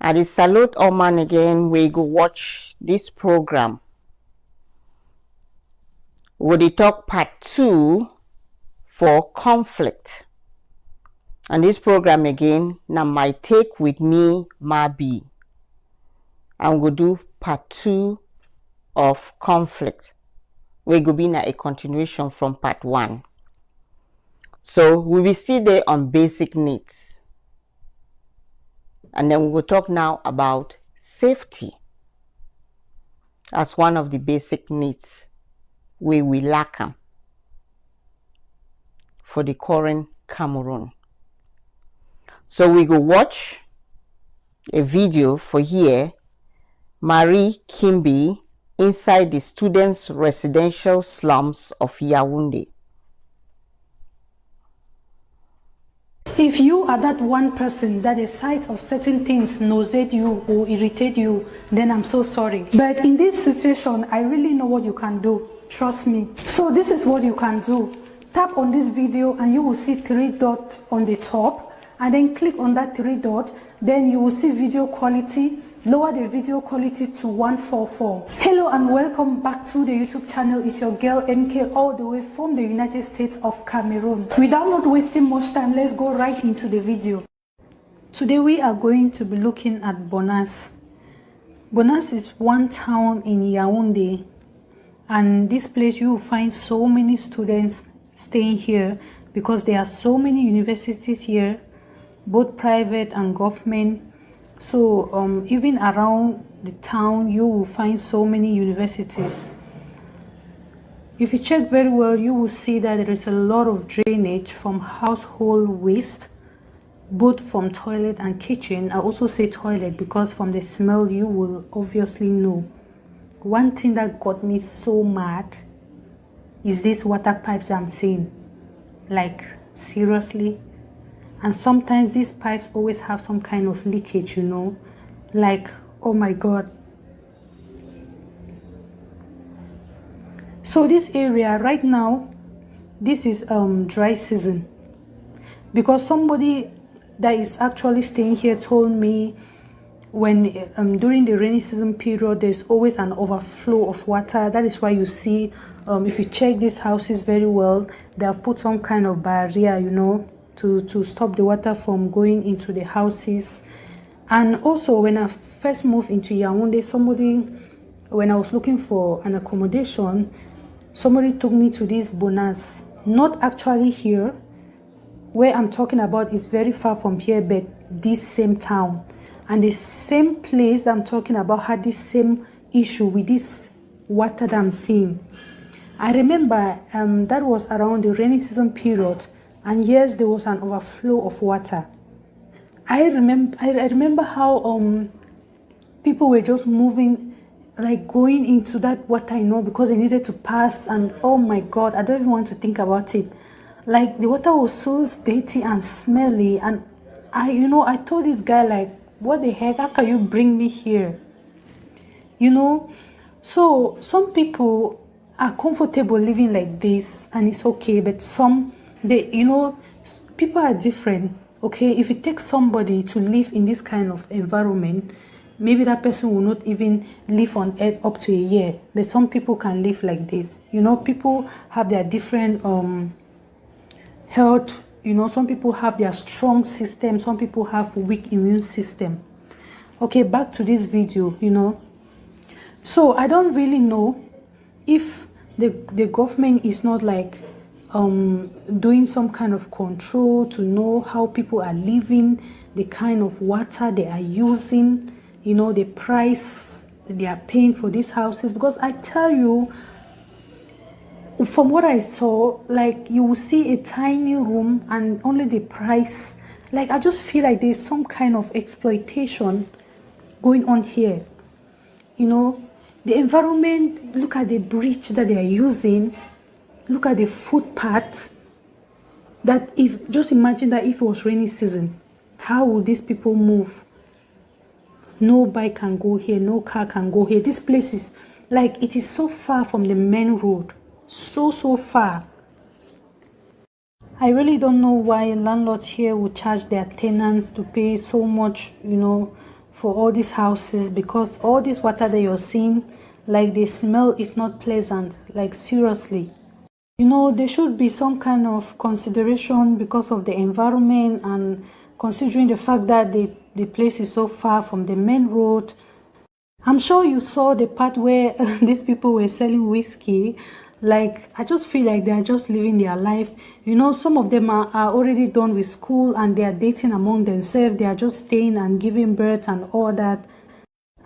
I dey salute all man again. We go watch this program. We dey talk part 2 for conflict. And this program again, now my take with me, Mabi. I'm going to do part 2 of conflict. We go be a continuation from part 1. So we will see there on basic needs. And then we will talk now about safety as one of the basic needs we lack them for the current Cameroon. So we go watch a video for here, Marie Kimbi inside the students' residential slums of Yaoundé. If you are that one person that the sight of certain things nauseate you or irritate you, then I'm so sorry. But in this situation, I really know what you can do. Trust me. So this is what you can do. Tap on this video and you will see 3 dots on the top, and then click on that 3 dots. Then you will see video quality. Lower the video quality to 144. Hello and welcome back to the YouTube channel. It's your girl MK, all the way from the United States of Cameroon. Without not wasting much time, let's go right into the video. Today we are going to be looking at Bonas. Bonas is one town in Yaoundé, and this place you will find so many students staying here because there are so many universities here, both private and government. So even around the town you will find so many universities. If you check very well, you will see that there is a lot of drainage from household waste, both from toilet and kitchen. I also say toilet because from the smell you will obviously know. One thing that got me so mad is these water pipes I'm seeing. Like, seriously. And sometimes these pipes always have some kind of leakage, you know, like, oh my God. So this area right now, this is dry season, because somebody that is actually staying here told me when during the rainy season period there's always an overflow of water. That is why you see if you check these houses very well, they have put some kind of barrier, you know, to stop the water from going into the houses. And also when I first moved into Yaoundé, when I was looking for an accommodation, somebody took me to this Bonas. Not actually here, where I'm talking about is very far from here, but this same town. And the same place I'm talking about had this same issue with this water that I'm seeing. I remember that was around the rainy season period. And yes, there was an overflow of water. I remember how people were just moving, like going into that water, you know, because they needed to pass. And oh my God, I don't even want to think about it. Like, the water was so dirty and smelly. And I told this guy, like, what the heck? How can you bring me here? You know, so some people are comfortable living like this, and it's okay. But some, people are different. Okay, if you take somebody to live in this kind of environment, maybe that person will not even live on earth up to a year. But some people can live like this. You know, people have their different health. You know, some people have their strong system, some people have weak immune system. Okay, back to this video, you know. So I don't really know if the government is not like doing some kind of control to know how people are living, the kind of water they are using, you know, the price they are paying for these houses. Because I tell you, from what I saw, like, you will see a tiny room and only the price. Like, I just feel like there's some kind of exploitation going on here. You know, the environment, look at the bridge that they are using. Look at the footpath. That if, just imagine that if it was rainy season, how would these people move? No bike can go here, no car can go here. This place is like, it is so far from the main road. So far. I really don't know why landlords here would charge their tenants to pay so much, you know, for all these houses, because all this water that you're seeing, like the smell is not pleasant, like seriously. You know, there should be some kind of consideration because of the environment, and considering the fact that the place is so far from the main road. I'm sure you saw the part where these people were selling whiskey. Like, I just feel like they are just living their life. You know, some of them are already done with school and they are dating among themselves. They are just staying and giving birth and all that.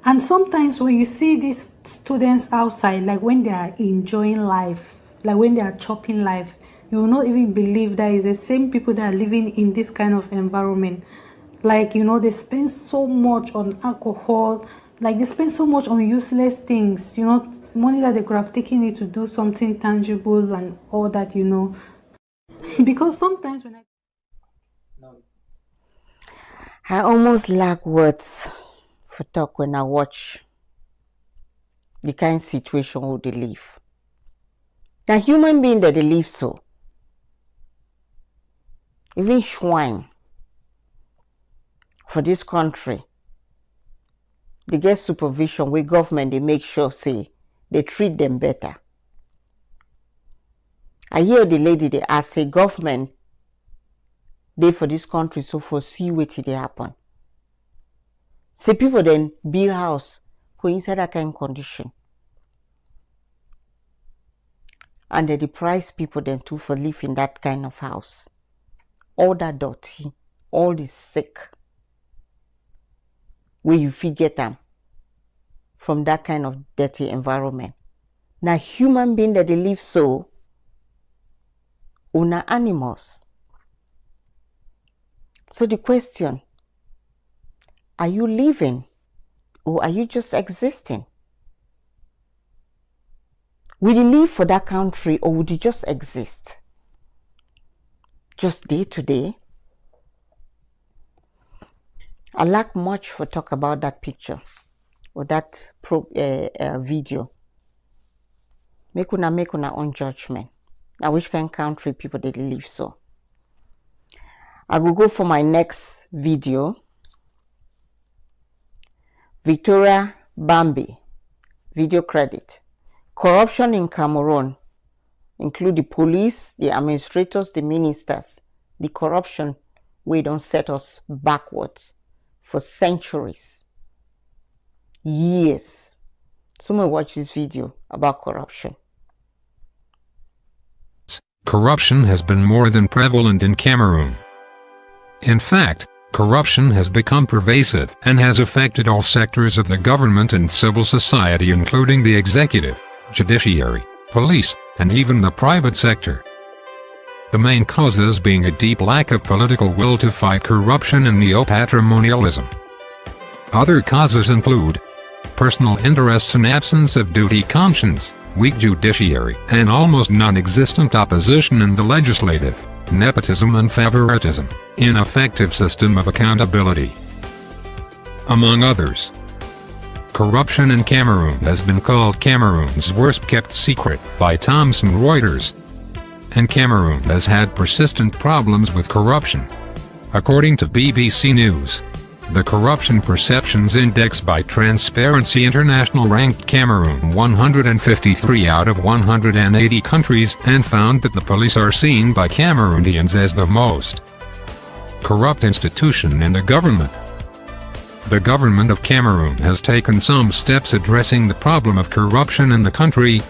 And sometimes when you see these students outside, like when they are enjoying life, like when they are chopping life, you will not even believe that it's the same people that are living in this kind of environment. Like, you know, they spend so much on alcohol, like they spend so much on useless things, you know, money that they could have taken it to do something tangible and all that, you know. Because sometimes when I almost lack words for talk when I watch the kind of situation where they live. Now, human being that they live so, even swine for this country, they get supervision with government, they make sure say they treat them better. I hear the lady they ask, say government they for this country so for see what they happen. Say people then build house for inside that kind of condition. And they deprive people then too for live in that kind of house. All that dirty, all the sick, where you get them from that kind of dirty environment. Now human being that they live so, una animals. So the question, are you living or are you just existing? Will you live for that country or would you just exist? Just day to day? I lack much for talk about that picture or that video. Make una own judgment. Now which kind of country people they live so. I will go for my next video. Victoria Bambi, video credit. Corruption in Cameroon include the police, the administrators, the ministers. The corruption we don't set us backwards for centuries, years. Someone watch this video about corruption. Corruption has been more than prevalent in Cameroon. In fact, corruption has become pervasive and has affected all sectors of the government and civil society, including the executive, judiciary, police, and even the private sector. The main causes being a deep lack of political will to fight corruption and neo-patrimonialism. Other causes include personal interests and absence of duty conscience, weak judiciary, and almost non-existent opposition in the legislative, nepotism and favoritism, ineffective system of accountability, among others. Corruption in Cameroon has been called Cameroon's worst-kept secret by Thomson Reuters. And Cameroon has had persistent problems with corruption. According to BBC News, the Corruption Perceptions Index by Transparency International ranked Cameroon 153 out of 180 countries and found that the police are seen by Cameroonians as the most corrupt institution in the government. The government of Cameroon has taken some steps addressing the problem of corruption in the country.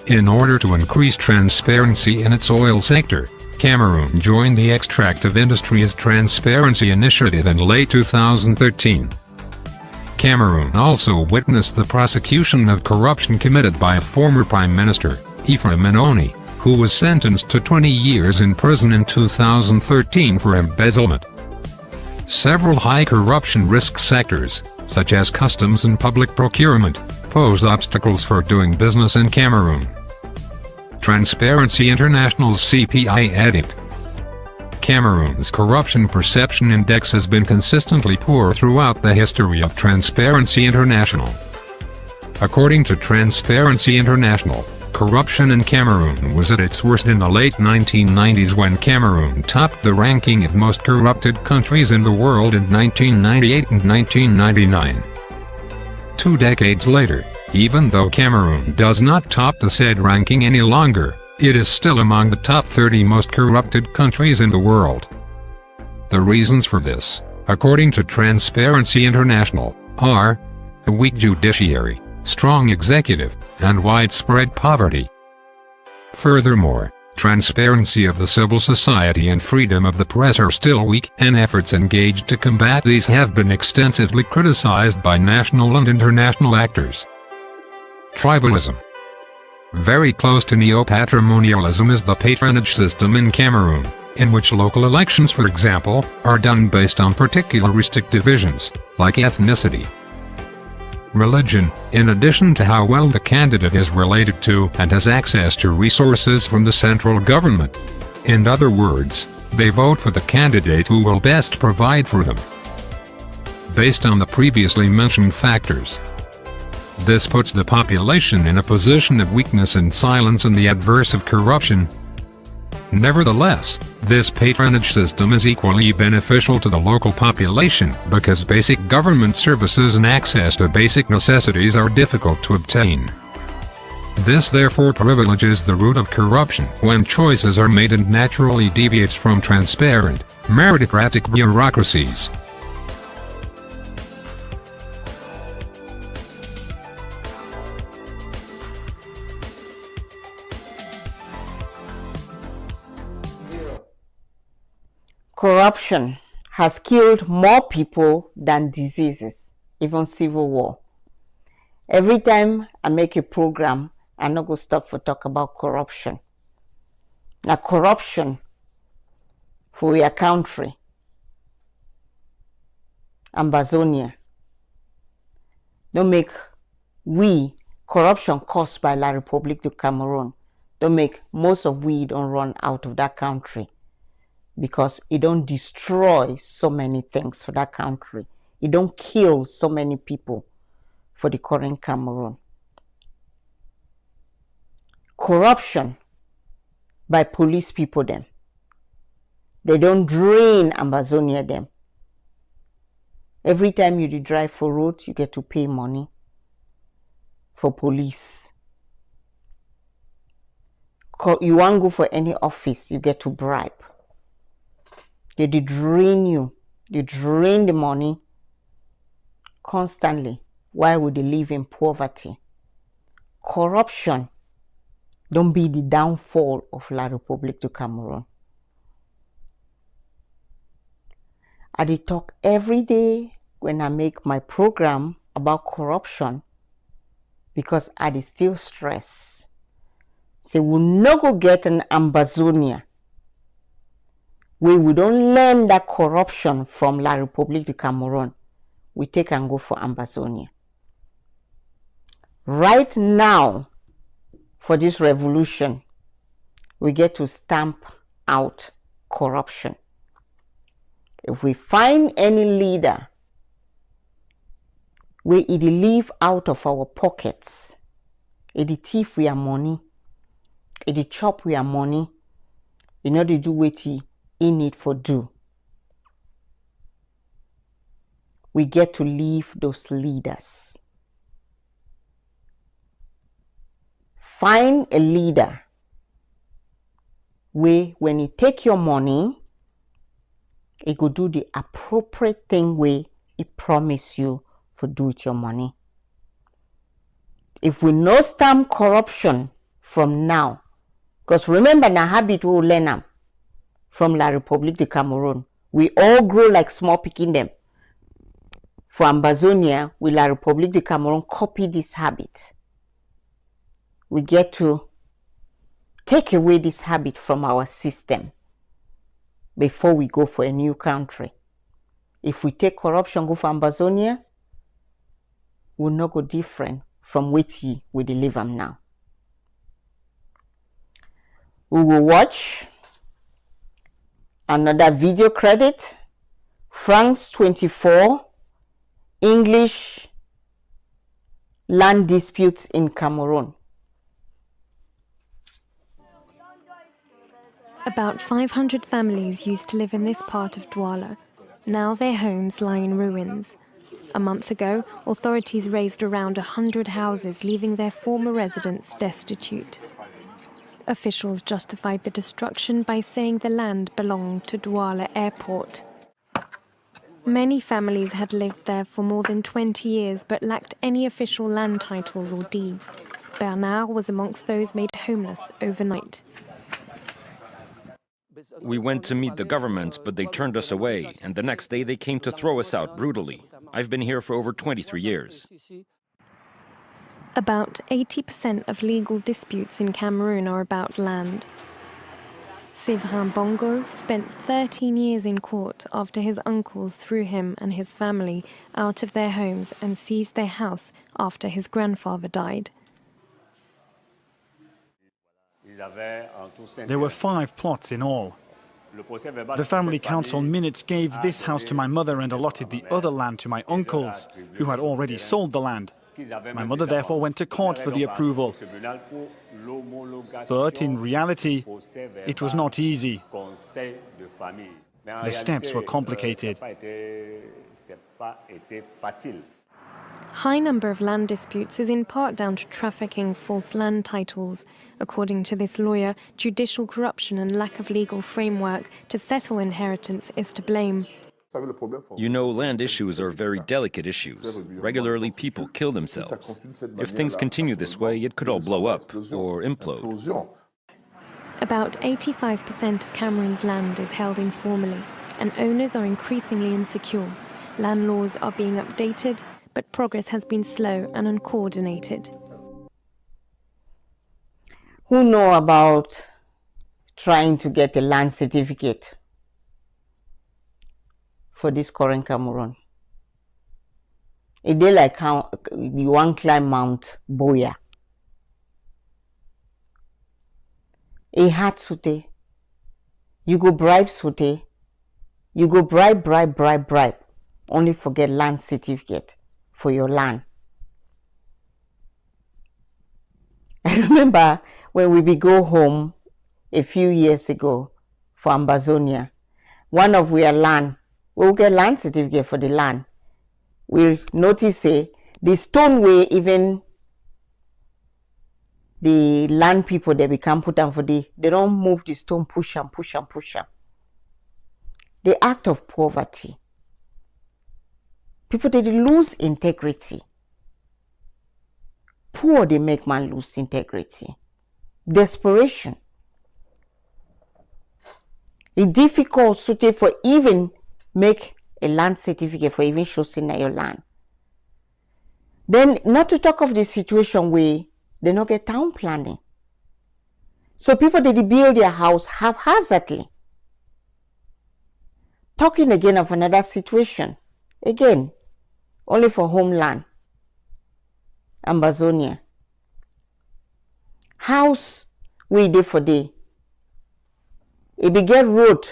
In order to increase transparency in its oil sector, Cameroon joined the Extractive Industries Transparency Initiative in late 2013. Cameroon also witnessed the prosecution of corruption committed by a former Prime Minister, Ambazonia, who was sentenced to 20 years in prison in 2013 for embezzlement. Several high corruption risk sectors, such as customs and public procurement, pose obstacles for doing business in Cameroon. Transparency International's CPI edit. Cameroon's Corruption Perception Index has been consistently poor throughout the history of Transparency International. According to Transparency International, Corruption in Cameroon was at its worst in the late 1990s when Cameroon topped the ranking of most corrupted countries in the world in 1998 and 1999. 2 decades later, even though Cameroon does not top the said ranking any longer, it is still among the top 30 most corrupted countries in the world. The reasons for this, according to Transparency International, are a weak judiciary, strong executive, and widespread poverty. Furthermore, transparency of the civil society and freedom of the press are still weak, and efforts engaged to combat these have been extensively criticized by national and international actors. Tribalism. Very close to neo-patrimonialism is the patronage system in Cameroon, in which local elections, for example, are done based on particularistic divisions, like ethnicity. Religion, in addition to how well the candidate is related to and has access to resources from the central government. In other words, they vote for the candidate who will best provide for them. Based on the previously mentioned factors, this puts the population in a position of weakness and silence in the adverse of corruption. Nevertheless, this patronage system is equally beneficial to the local population because basic government services and access to basic necessities are difficult to obtain. This therefore privileges the route of corruption when choices are made and naturally deviates from transparent, meritocratic bureaucracies. Corruption has killed more people than diseases, even civil war. Every time I make a program, I'm not going to stop for talk about corruption. Now, corruption for your country, Ambazonia, don't make corruption caused by La République du Cameroon, don't make most of we don't run out of that country. Because it don't destroy so many things for that country. It don't kill so many people for the current Cameroon. Corruption by police people them. They don't drain Ambazonia them. Every time you drive for road, you get to pay money for police. You want to go for any office, you get to bribe. They drain you. They drain the money constantly. Why would they live in poverty? Corruption don't be the downfall of La République du Cameroon. I dey talk every day when I make my program about corruption because I dey still stress. Say we no go get an Ambazonia. We don't learn that corruption from La République du Cameroon. We take and go for Ambazonia. Right now, for this revolution, we get to stamp out corruption. If we find any leader where it live out of our pockets, it thief we our money, it chop we our money, in order to do what he need for do. We get to leave those leaders. Find a leader where when he take your money, he go do the appropriate thing where he promise you for do with your money. If we no stamp corruption from now, because remember na habit we learn them from La République du Cameroon. We all grow like small pikin them. For Ambazonia, with La République du Cameroon copy this habit. We get to take away this habit from our system before we go for a new country. If we take corruption go for Ambazonia, we'll not go different from which we live am now. We will watch another video credit, France 24, English land disputes in Cameroon. About 500 families used to live in this part of Douala. Now their homes lie in ruins. A month ago, authorities razed around 100 houses, leaving their former residents destitute. Officials justified the destruction by saying the land belonged to Douala Airport. Many families had lived there for more than 20 years but lacked any official land titles or deeds. Bernard was amongst those made homeless overnight. We went to meet the government, but they turned us away, and the next day they came to throw us out brutally. I've been here for over 23 years. About 80% of legal disputes in Cameroon are about land. Séverin Bongo spent 13 years in court after his uncles threw him and his family out of their homes and seized their house after his grandfather died. There were 5 plots in all. The family council minutes gave this house to my mother and allotted the other land to my uncles, who had already sold the land. My mother therefore went to court for the approval. But in reality, it was not easy. The steps were complicated. High number of land disputes is in part down to trafficking false land titles. According to this lawyer, judicial corruption and lack of legal framework to settle inheritance is to blame. You know, land issues are very delicate issues. Regularly, people kill themselves. If things continue this way, it could all blow up or implode. About 85% of Cameroon's land is held informally, and owners are increasingly insecure. Land laws are being updated, but progress has been slow and uncoordinated. Who know about trying to get a land certificate for this current Cameroon? A day like how you want climb Mount Boya. A hard sute. You go bribe sute. You go bribe. Only forget land certificate for your land. I remember when we go home a few years ago for Ambazonia, one of our land, we'll get land certificate for the land. We notice the stone way, even the land people they become put down for they don't move the stone, push them. The act of poverty. People they lose integrity. Poor they make man lose integrity. Desperation. It's difficult for even make a land certificate for even showing your land. Then not to talk of the situation where they not get town planning. So people they build their house haphazardly. Talking again of another situation. Again, only for homeland. Ambazonia. House we dey for day. It be get road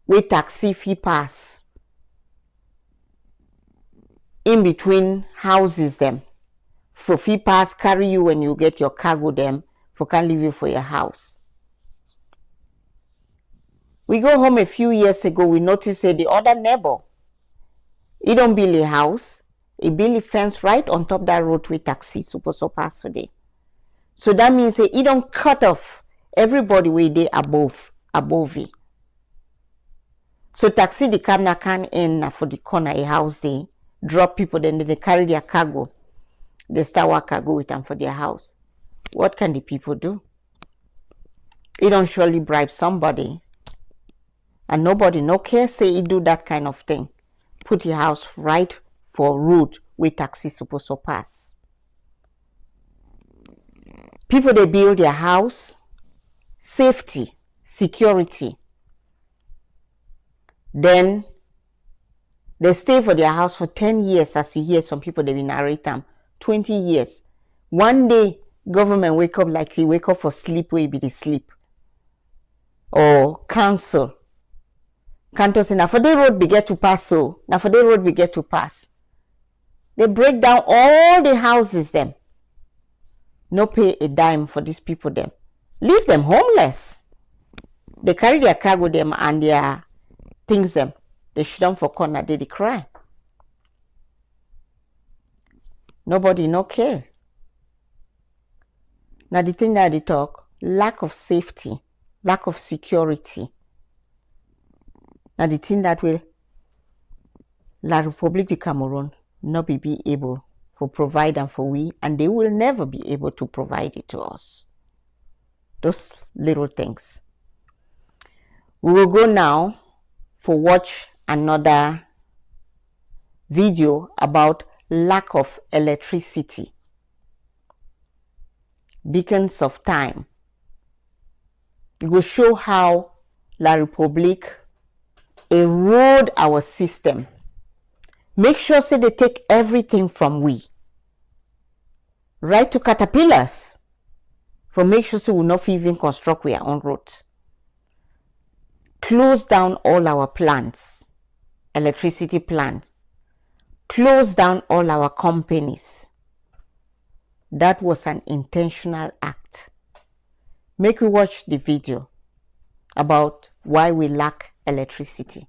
where taxi fee pass. In between houses them. For fee pass carry you when you get your cargo them. For can leave you for your house. We go home a few years ago, we noticed the other neighbor. He don't build a house. He build a fence right on top that road with taxi supposed to pass today. So that means he don't cut off everybody way they above it. So taxi the camera can in for the corner a house they drop people, then they carry their cargo. They start work cargo with them for their house. What can the people do? He don't surely bribe somebody. And nobody no care say he do that kind of thing. Put your house right for route where taxi supposed to pass. People they build their house, safety, security. Then they stay for their house for 10 years, as you hear some people they will narrate them, 20 years. One day government wake up like he wake up for sleep where he be the sleep. Or council. Can't say now for the road we get to pass so. Now for the road we get to pass. They break down all the houses them. No pay a dime for these people them. Leave them homeless. They carry their cargo them and their things them. They shoot them for corner, they cry. Nobody no care. Now the thing that they talk, lack of safety, lack of security. Now the thing that will La Republic de Cameroon not be able to provide them for we, and they will never be able to provide it to us. Those little things. We will go now for watch another video about lack of electricity. Beacons of time. It will show how La Republique erode our system. Make sure say they take everything from we. Right to caterpillars. For make sure so we not even construct our own roads. Close down all our plants, electricity plants. Close down all our companies. That was an intentional act. Make we watch the video about why we lack electricity.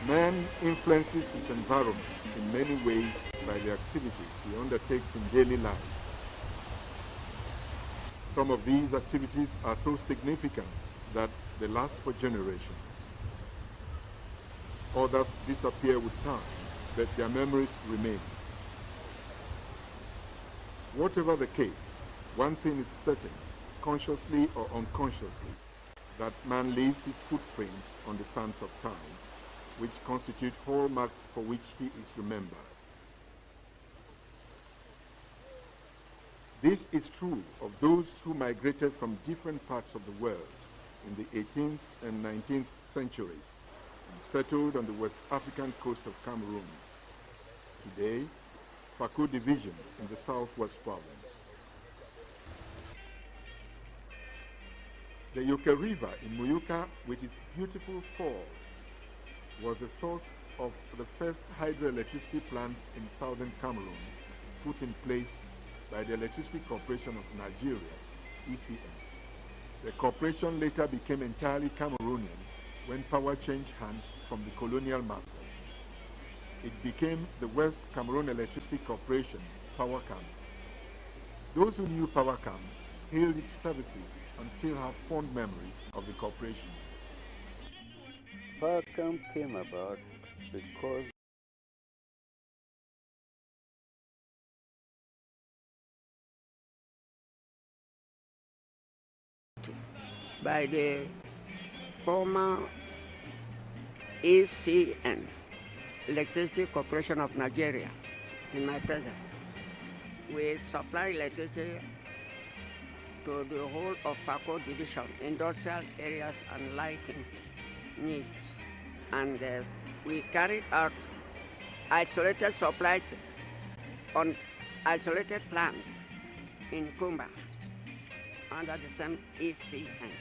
Man influences his environment in many ways by the activities he undertakes in daily life. Some of these activities are so significant that they last for generations. Others disappear with time, but their memories remain. Whatever the case, one thing is certain, consciously or unconsciously, that man leaves his footprints on the sands of time, which constitute hallmarks for which he is remembered. This is true of those who migrated from different parts of the world in the 18th and 19th centuries and settled on the West African coast of Cameroon. Today, Fakou Division in the Southwest Province. The Yoke River in Muyuka, with its beautiful falls, was the source of the first hydroelectricity plant in southern Cameroon, put in place by the Electricity Corporation of Nigeria, ECN. The corporation later became entirely Cameroonian when power changed hands from the colonial masters. It became the West Cameroon Electricity Corporation, PowerCam. Those who knew PowerCam hailed its services and still have fond memories of the corporation. PowerCam came about because by the former ECN, Electricity Corporation of Nigeria, in my presence. We supply electricity to the whole of Fakou Division, industrial areas and lighting needs. And we carried out isolated supplies on isolated plants in Kumba under the same ECN.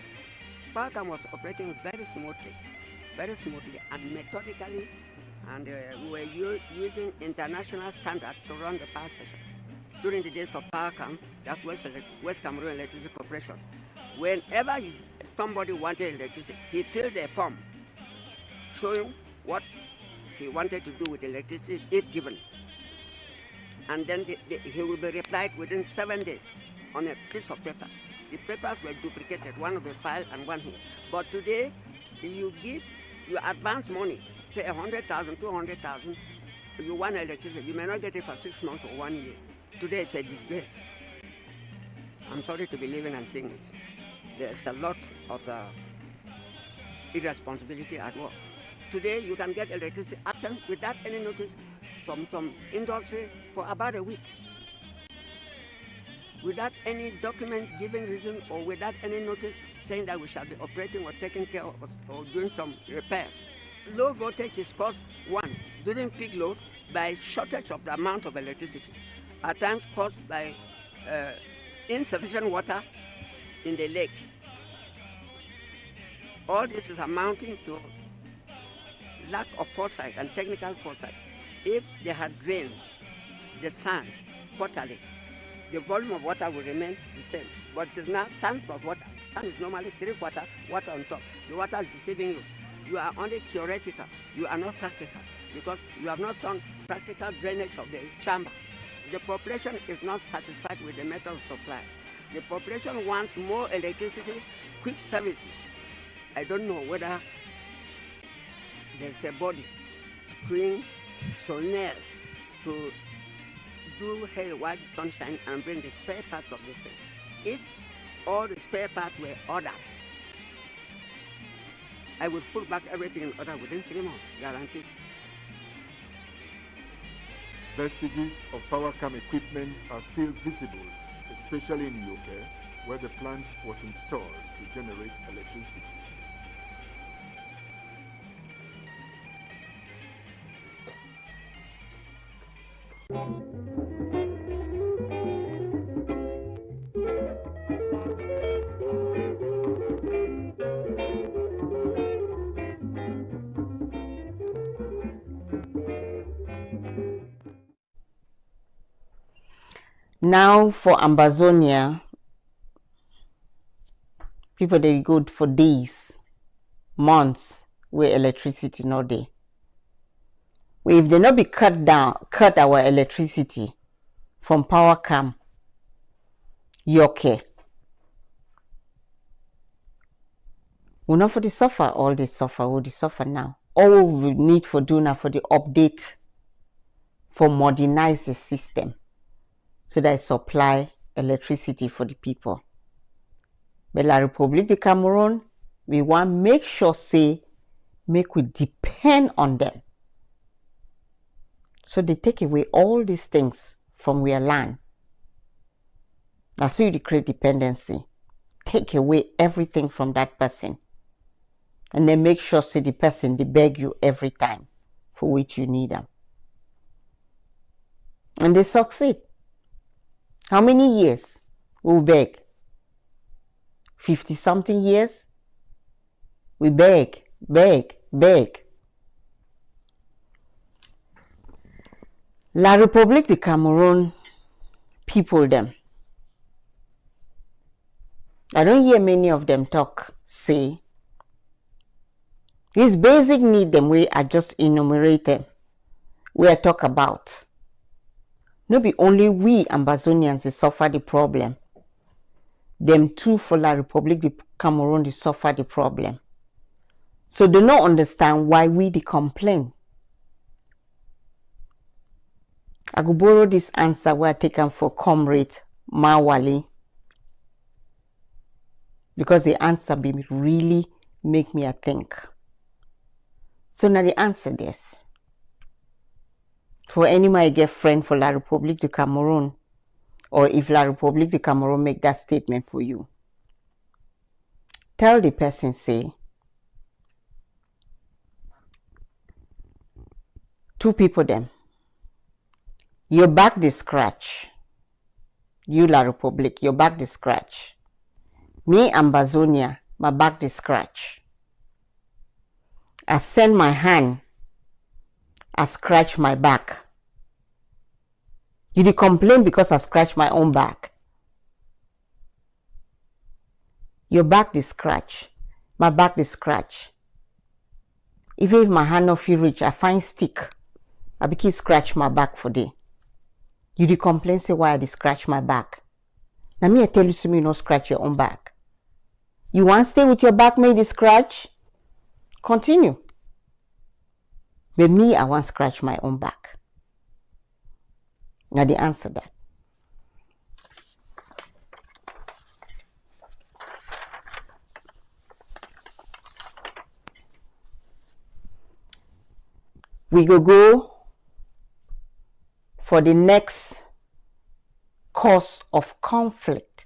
PowerCam was operating very smoothly and methodically, and we were using international standards to run the power station. During the days of PowerCam, that's West Cameroon Electricity Corporation. Whenever somebody wanted electricity, he filled a form showing what he wanted to do with electricity if given. And then he will be replied within 7 days on a piece of paper. The papers were duplicated, one of the file and one here. But today, you advance money, say 100,000, 200,000, you want electricity, you may not get it for 6 months or 1 year. Today it's a disgrace. I'm sorry to be living and seeing it. There's a lot of irresponsibility at work. Today you can get electricity absent without any notice from industry for about a week. Without any document giving reason or without any notice saying that we shall be operating or taking care of or doing some repairs. low voltage is caused, one, during peak load by shortage of the amount of electricity, at times caused by insufficient water in the lake. All this is amounting to lack of foresight and technical foresight. If they had drained the sand quarterly, the volume of water will remain the same. But it is now sand plus water. Sand is normally 3/4 water on top. The water is deceiving you. You are only theoretical. You are not practical because you have not done practical drainage of the chamber. The population is not satisfied with the method of supply. The population wants more electricity, quick services. I don't know whether there's a body, screen, Sonel, to do hail while the sunshine and bring the spare parts of this thing. If all the spare parts were ordered, I would put back everything in order within 3 months, guaranteed. Vestiges of PowerCam equipment are still visible, especially in UK, where the plant was installed to generate electricity. Now for Ambazonia, people they go for days, months where electricity not there. Well, if they not be cut our electricity from PowerCam, you okay. We not for the suffer, all the suffer, all the suffer now. All we need for do now for the update, for modernize the system, so that it supply electricity for the people. But La République de Cameroon, we want make sure say, make we depend on them. So they take away all these things from our land. Now so you create dependency. Take away everything from that person. And then make sure say the person they beg you every time for which you need them. And they succeed. How many years we beg? 50-something years? We beg. La République de Cameroon people them. I don't hear many of them talk, say, these basic need them we are just enumerated, we are talk about. No be only we Ambazonians suffer the problem. Them too for La République de Cameroon they suffer the problem. So they don't understand why we they complain. I go borrow this answer where I taken for Comrade Mawali, because the answer be really make me a think. So now the answer this. For any my get friend for La République de Cameroon, or if La République de Cameroon make that statement for you, tell the person say, two people them, your back the scratch. You La République, your back the scratch. Me Ambazonia, my back the scratch. I send my hand, I scratch my back. You dey complain because I scratch my own back. Your back the scratch, my back the scratch. Even if my hand not feel reach, I find stick. I begin scratch my back for day. You dey complain say why I dey scratch my back. Now me I tell you so me not scratch your own back. You want stay with your back made the scratch? Continue. But me I want scratch my own back. Now the answer that. We go for the next cause of conflict.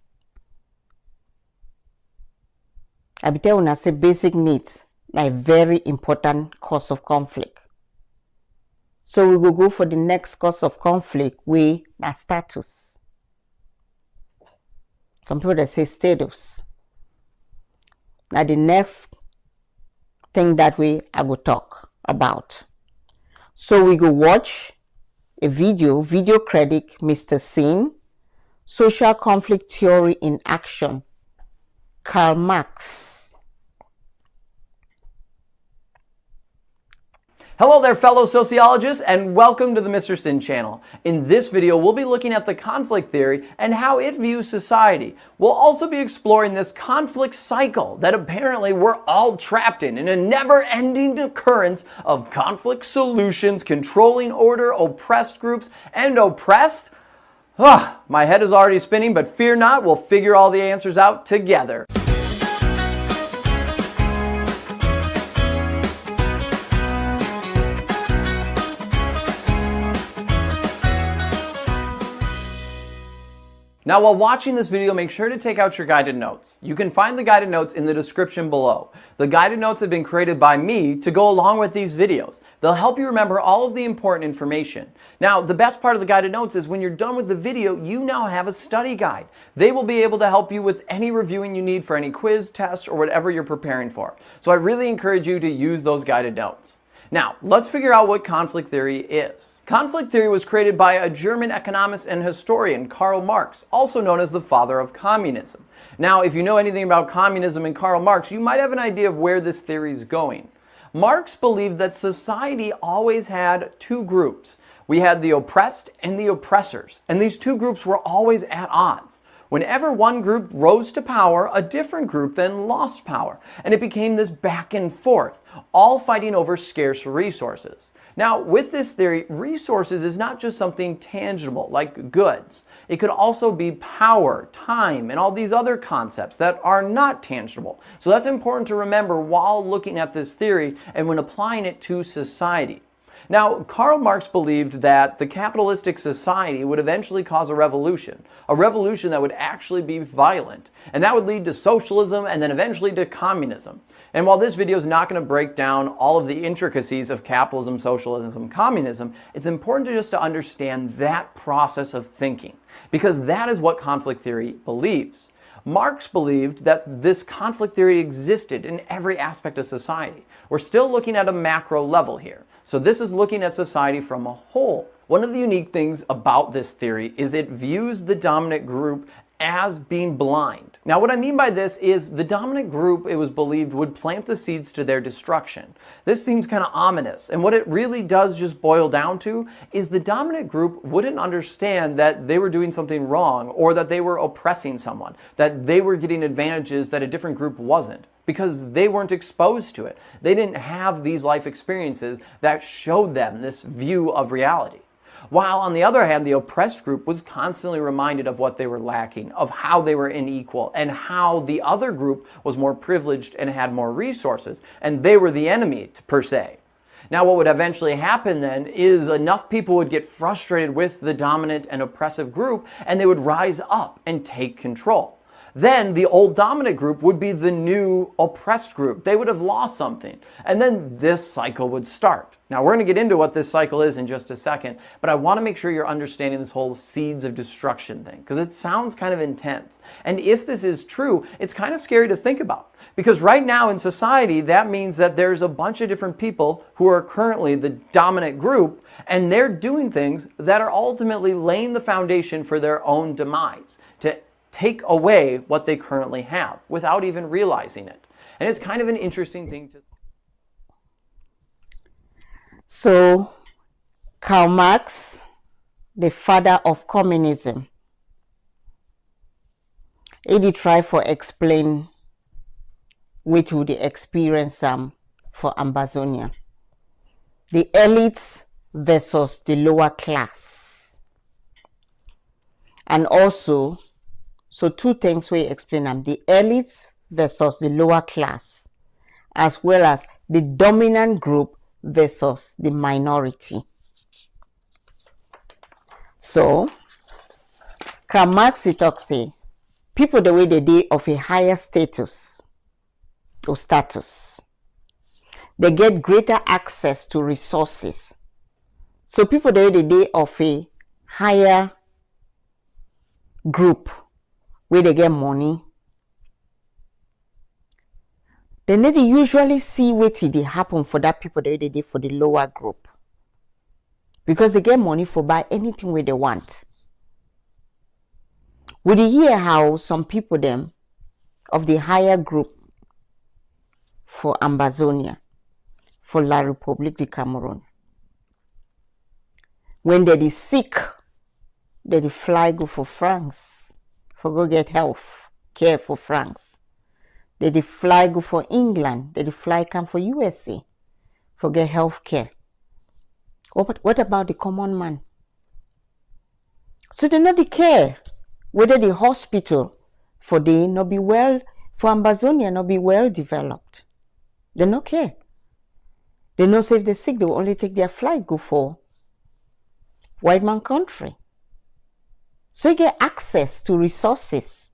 I be tell una say basic needs a very important cause of conflict. So we will go for the next cause of conflict, we na status. Some people say status. Now the next thing that I will talk about. So we go watch a video credit Mr. Sin, Social Conflict Theory in Action, Karl Marx. Hello there, fellow sociologists, and welcome to the Mr. Sin channel. In this video, we'll be looking at the conflict theory and how it views society. We'll also be exploring this conflict cycle that apparently we're all trapped in a never-ending occurrence of conflict solutions, controlling order, oppressed groups, and oppressed. My head is already spinning, but fear not, we'll figure all the answers out together. Now, while watching this video, make sure to take out your guided notes. You can find the guided notes in the description below. The guided notes have been created by me to go along with these videos. They'll help you remember all of the important information. Now, the best part of the guided notes is when you're done with the video, you now have a study guide. They will be able to help you with any reviewing you need for any quiz, test, or whatever you're preparing for. So I really encourage you to use those guided notes. Now, let's figure out what conflict theory is. Conflict theory was created by a German economist and historian, Karl Marx, also known as the father of communism. Now, if you know anything about communism and Karl Marx, you might have an idea of where this theory is going. Marx believed that society always had two groups. We had the oppressed and the oppressors, and these two groups were always at odds. Whenever one group rose to power, a different group then lost power, and it became this back and forth, all fighting over scarce resources. Now, with this theory, resources is not just something tangible, like goods. It could also be power, time, and all these other concepts that are not tangible. So that's important to remember while looking at this theory and when applying it to society. Now, Karl Marx believed that the capitalistic society would eventually cause a revolution that would actually be violent, and that would lead to socialism and then eventually to communism. And while this video is not going to break down all of the intricacies of capitalism, socialism, communism, it's important just to understand that process of thinking, because that is what conflict theory believes. Marx believed that this conflict theory existed in every aspect of society. We're still looking at a macro level here. So this is looking at society from a whole. One of the unique things about this theory is it views the dominant group as being blind. Now, what I mean by this is the dominant group, it was believed, would plant the seeds to their destruction. This seems kind of ominous, and what it really does just boil down to is the dominant group wouldn't understand that they were doing something wrong or that they were oppressing someone, that they were getting advantages that a different group wasn't, because they weren't exposed to it. They didn't have these life experiences that showed them this view of reality. While on the other hand, the oppressed group was constantly reminded of what they were lacking, of how they were unequal, and how the other group was more privileged and had more resources, and they were the enemy per se. Now, what would eventually happen then is enough people would get frustrated with the dominant and oppressive group, and they would rise up and take control. Then the old dominant group would be the new oppressed group. They would have lost something. And then this cycle would start. Now, we're going to get into what this cycle is in just a second, but I want to make sure you're understanding this whole seeds of destruction thing, because it sounds kind of intense. And if this is true, it's kind of scary to think about. Because right now in society, that means that there's a bunch of different people who are currently the dominant group, and they're doing things that are ultimately laying the foundation for their own demise, to take away what they currently have without even realizing it. And it's kind of an interesting thing to... So, Karl Marx, the father of communism, he did try for explain which would the experience for Ambazonia. The elites versus the lower class. And also, so two things we explain them, the elites versus the lower class, as well as the dominant group versus the minority. So, Karl Marx talks say, people the way they did of a higher status or status, they get greater access to resources. So people there the day of a higher group where they get money, they need to usually see what they happen for that people there the day for the lower group. Because they get money for buy anything where they want. We hear how some people them of the higher group for Ambazonia, for La République du Cameroon, when they is sick, they fly go for France, for go get health care for France. They fly go for England, they fly come for USA, for get health care. What about the common man? So they not care whether the hospital for they not be well, for Ambazonia not be well developed. They not care. They know say if they're sick, they will only take their flight go for white man country. So you get access to resources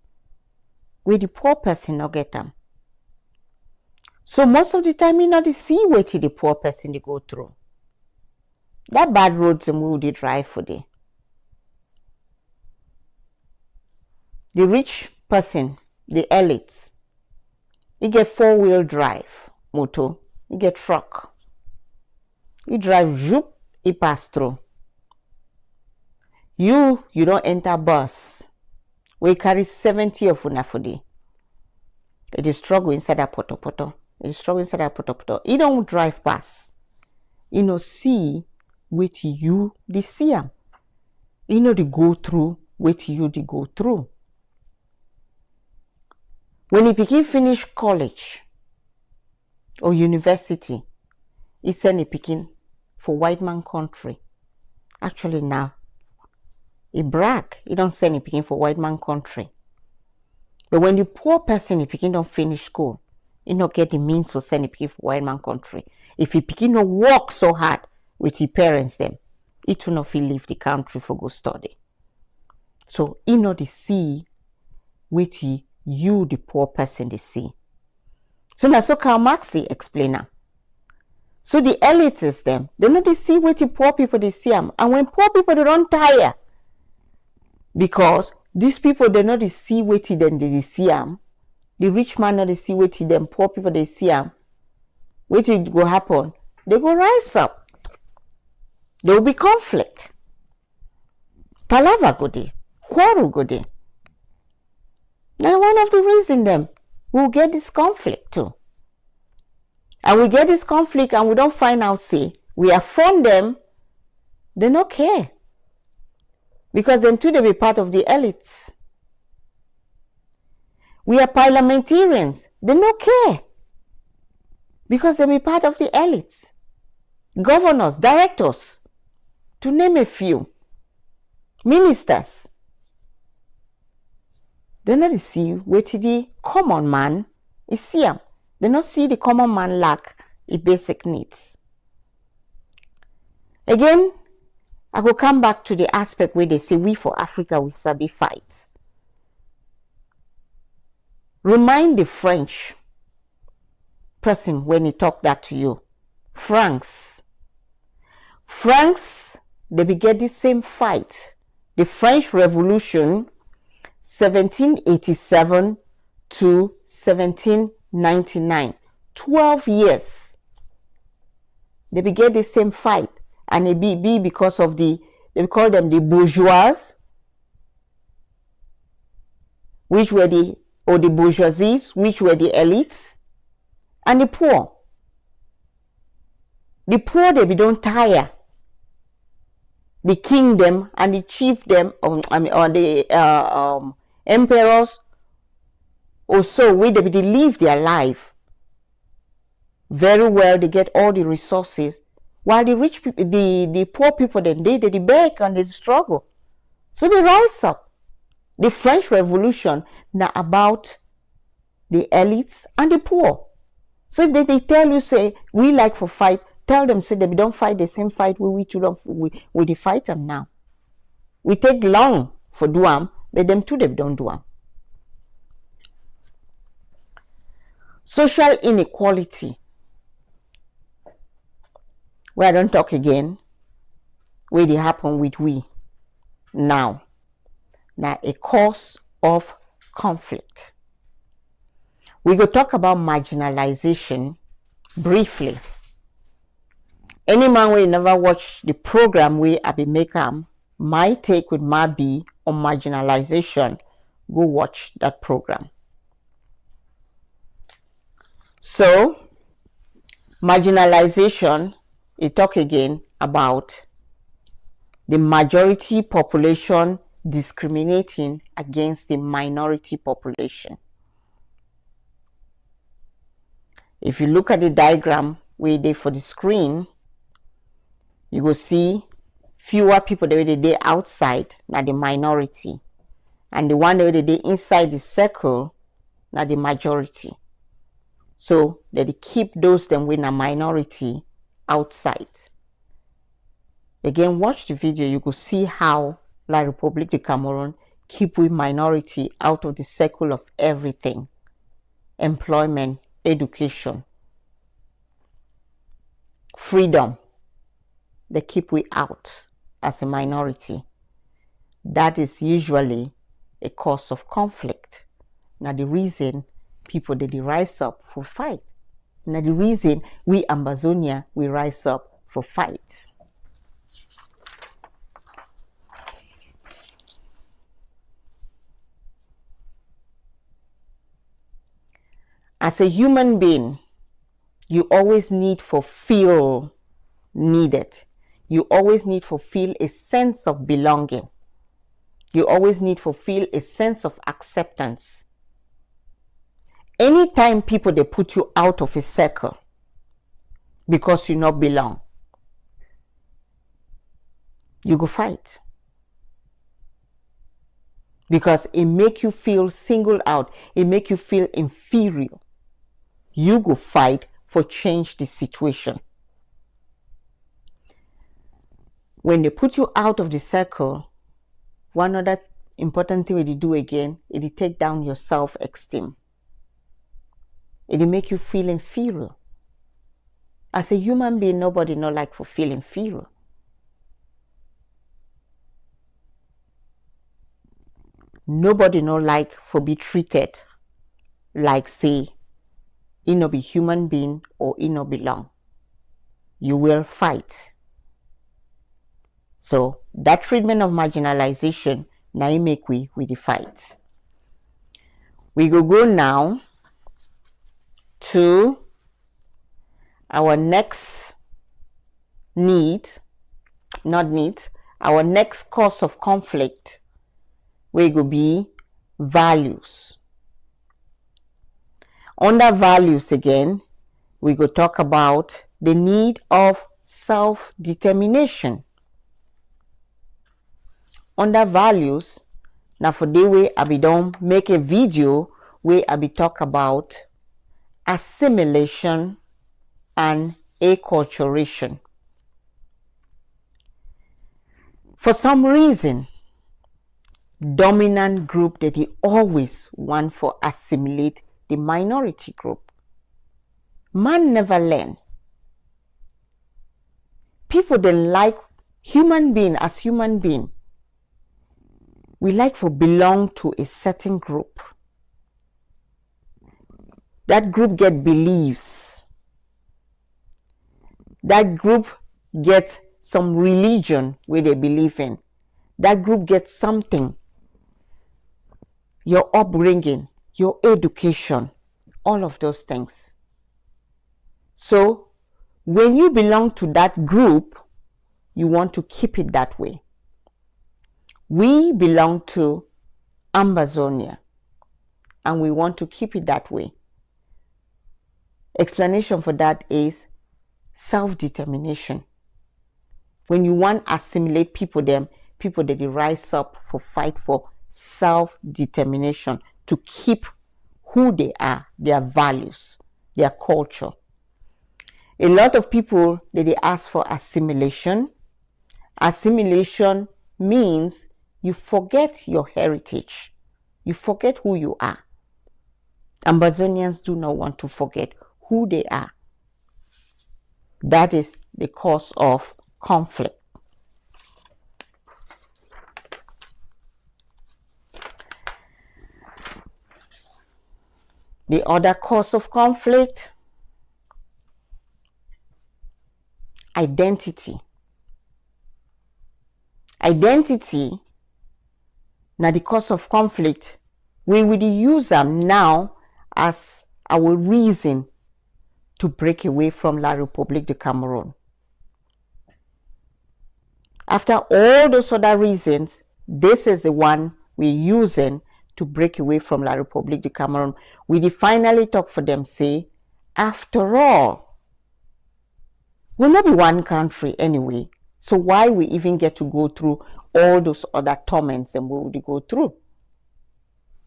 where the poor person not get them. So most of the time you not see what the poor person they go through. That bad roads and we they drive for day. The rich person, the elites, you get 4-wheel drive motor, you get truck. You drive zoop, you pass through. You don't enter bus. We carry 70 of una for day. It is struggle inside that poto. It is struggle inside that poto. You don't drive past. You know see with you the see am. You know the go through with you the go through. When you begin finish college or university, he send a picking for white man country. Actually now, he brag, he don't send a picking for white man country. But when the poor person he picking don't finish school, he not get the means to send a picking for white man country. If he picking not work so hard with his parents them, he too not feel leave the country for go study. So he not the see with you the poor person they see. So now so Karl Marx explain now. So the elites them, they not they see what the poor people they see them. And when poor people they don't tire, because these people they not they see what them they see them. The rich man not they see what them poor people they see them. What it go happen? They go rise up. There will be conflict. Palava go there, quarrel go there. Now one of the reasons them we'll get this conflict too. And we get this conflict and we don't find out, say, we affront them, they don't care. Because them too, they be part of the elites. We are parliamentarians, they don't care. Because they be part of the elites. Governors, directors, to name a few. Ministers. They not see what the common man is see them. They not see the common man lack his basic needs. Again, I will come back to the aspect where they say we for Africa we sabi fight. Remind the French person when he talk that to you. France, they began the same fight. The French Revolution 1787 to 1799, 12 years. They began the same fight, and it be because of they call them the bourgeois, which were the bourgeoisies, which were the elites, and the poor. The poor they be don't tire. The kingdom and the chiefdom, or the emperors, also where they live their life very well. They get all the resources, while the rich people, the poor people, then they beg and they struggle. So they rise up. The French Revolution now about the elites and the poor. So if they tell you, say, we like for fight, tell them, say, they don't fight the same fight we fight them now. We take long for do them, but them too, they don't do them. Social inequality where I don't talk again, where they happen with we now. Now a cause of conflict. We go talk about marginalization briefly. Any man will never watch the program we I be make my take with my be on marginalization, go watch that program. So marginalization, it talk again about the majority population discriminating against the minority population. If you look at the diagram where they for the screen, you will see fewer people that they outside, not the minority, and the one that they inside the circle, not the majority. So that they keep those them with a minority outside. Again, watch the video, you could see how La République de Cameroon keep with minority out of the circle of everything. Employment, education, freedom. They keep we out as a minority. That is usually a cause of conflict. Now the reason people they rise up for fight. Now the reason we Ambazonia we rise up for fight. As a human being, you always need for feel needed. You always need for feel a sense of belonging. You always need for feel a sense of acceptance. Anytime people they put you out of a circle because you not belong, you go fight. Because it make you feel singled out. It make you feel inferior. You go fight for change the situation. When they put you out of the circle, one other important thing they do again, it take down your self-esteem. It make you feel inferior. As a human being, nobody no like for feeling inferior. Nobody no like for be treated like say, he no be human being or he no belong. You will fight. So that treatment of marginalization now you make we with the fight. We go now to our next our next cause of conflict. We go be values. Under values again, we go talk about the need of self-determination. Under values, now for the way I be done make a video where I be talk about assimilation and acculturation. For some reason, dominant group that they always want for assimilate the minority group. Man never learn. People they like human being as human being. We like for belong to a certain group. That group get beliefs. That group get some religion where they believe in. That group gets something. Your upbringing, your education, all of those things. So when you belong to that group, you want to keep it that way. We belong to Ambazonia and we want to keep it that way. Explanation for that is self-determination. When you want to assimilate people that they rise up for fight for self-determination to keep who they are, their values, their culture. A lot of people they ask for assimilation. Assimilation means you forget your heritage. You forget who you are. Ambazonians do not want to forget who they are. That is the cause of conflict. The other cause of conflict, identity. Identity, now the cause of conflict, we will use them now as our reason to break away from La République de Cameroon. After all those other reasons, this is the one we're using to break away from La République de Cameroon. We finally talk for them, say, after all, we'll not be one country anyway, so why we even get to go through all those other torments and we would go through?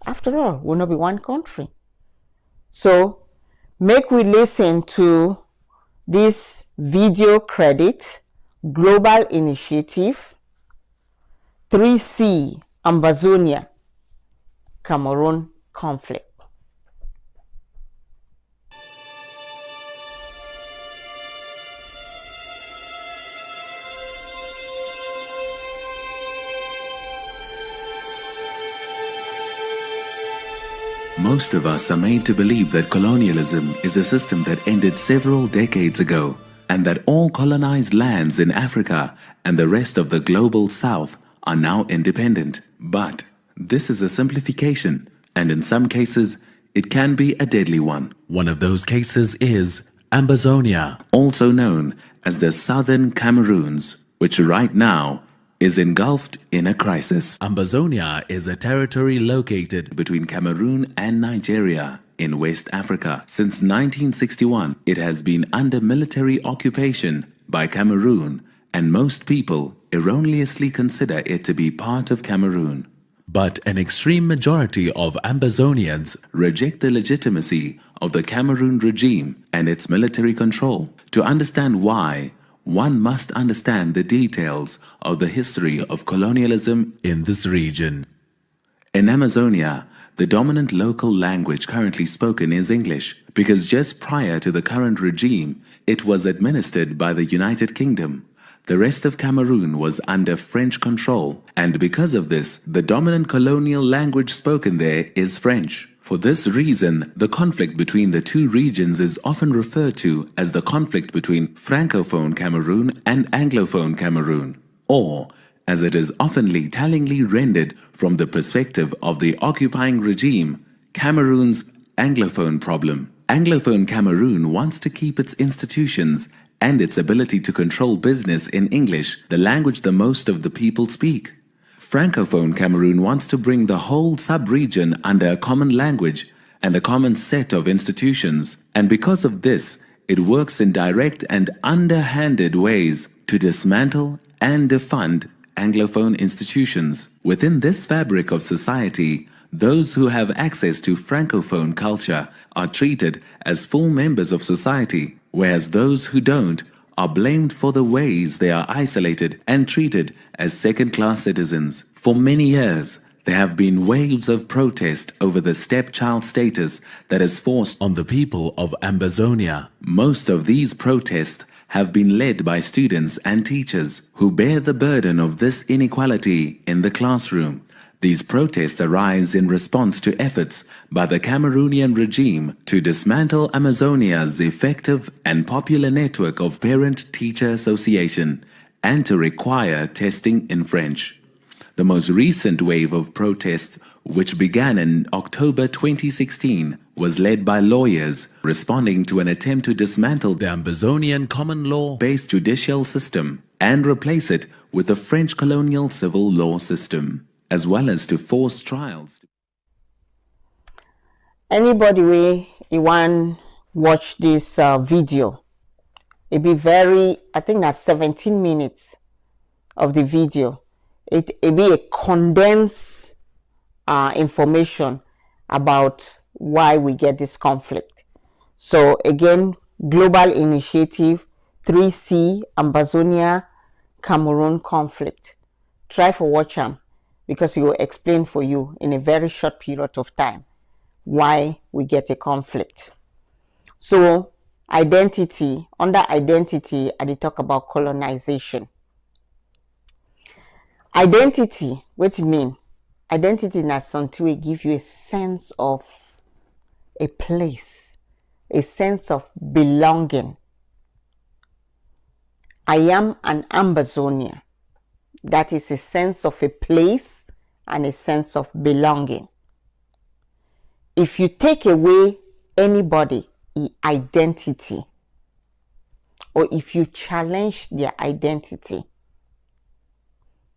After all, we'll not be one country. So, make we listen to this video credit, Global Initiative, 3C, Ambazonia, Cameroon conflict. Most of us are made to believe that colonialism is a system that ended several decades ago, and that all colonized lands in Africa and the rest of the global south are now independent. But this is a simplification, and in some cases, it can be a deadly one. One of those cases is Ambazonia, also known as the Southern Cameroons, which right now is engulfed in a crisis. Ambazonia is a territory located between Cameroon and Nigeria in West Africa. Since 1961, it has been under military occupation by Cameroon, and most people erroneously consider it to be part of Cameroon. But an extreme majority of Ambazonians reject the legitimacy of the Cameroon regime and its military control. To understand why, one must understand the details of the history of colonialism in this region. In Amazonia, the dominant local language currently spoken is English, because just prior to the current regime, it was administered by the United Kingdom. The rest of Cameroon was under French control, and because of this, the dominant colonial language spoken there is French. For this reason, the conflict between the two regions is often referred to as the conflict between Francophone Cameroon and Anglophone Cameroon, or, as it is oftenly tellingly rendered from the perspective of the occupying regime, Cameroon's Anglophone problem. Anglophone Cameroon wants to keep its institutions and its ability to control business in English, the language the most of the people speak. Francophone Cameroon wants to bring the whole sub-region under a common language and a common set of institutions, and because of this, it works in direct and underhanded ways to dismantle and defund Anglophone institutions. Within this fabric of society, those who have access to Francophone culture are treated as full members of society, whereas those who don't are blamed for the ways they are isolated and treated as second-class citizens. For many years, there have been waves of protest over the stepchild status that is forced on the people of Ambazonia. Most of these protests have been led by students and teachers who bear the burden of this inequality in the classroom. These protests arise in response to efforts by the Cameroonian regime to dismantle Amazonia's effective and popular network of parent-teacher association and to require testing in French. The most recent wave of protests, which began in October 2016, was led by lawyers responding to an attempt to dismantle the Ambazonian common law-based judicial system and replace it with a French colonial civil law system, as well as to force trials. Anybody way you want watch this video, it be very, I think that's 17 minutes of the video. It be a condensed information about why we get this conflict. So again, Global Initiative, 3C, Ambazonia, Cameroon conflict. Try for watch them, because it will explain for you in a very short period of time why we get a conflict. So identity, under identity, I talk about colonization. Identity, what it mean? Identity is something will give you a sense of a place, a sense of belonging. I am an Ambazonian. That is a sense of a place and a sense of belonging. If you take away anybody identity, or if you challenge their identity,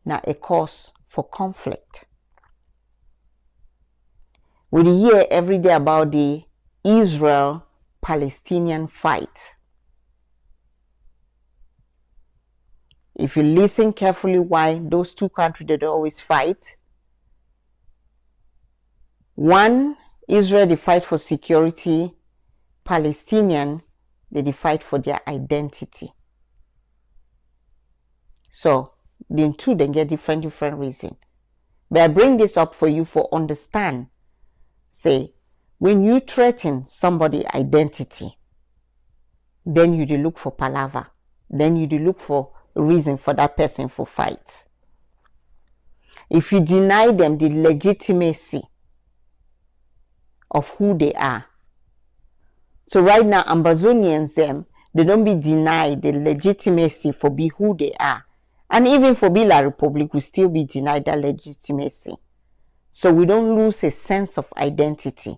now a cause for conflict. We hear every day about the Israel-Palestinian fight. If you listen carefully why those two countries they always fight, one, Israel they fight for security, Palestinian they fight for their identity. So the two they get different reasons. But I bring this up for you for understand. Say, when you threaten somebody's identity, then you do look for palaver. Then you do look for a reason for that person for fight. If you deny them the legitimacy of who they are. So right now, Ambazonians, they don't be denied the legitimacy for be who they are. And even for be La Republic, we still be denied that legitimacy. So we don't lose a sense of identity,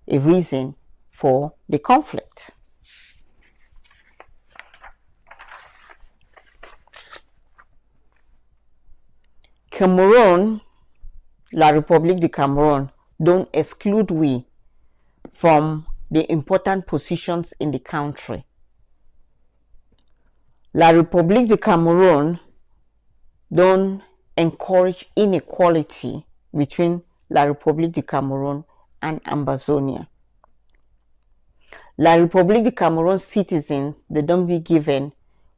a reason for the conflict. Cameroon, La République de Cameroon, don't exclude we from the important positions in the country. La République de Cameroon don't encourage inequality between La République de Cameroon and Ambazonia. La République de Cameroon citizens, they don't be given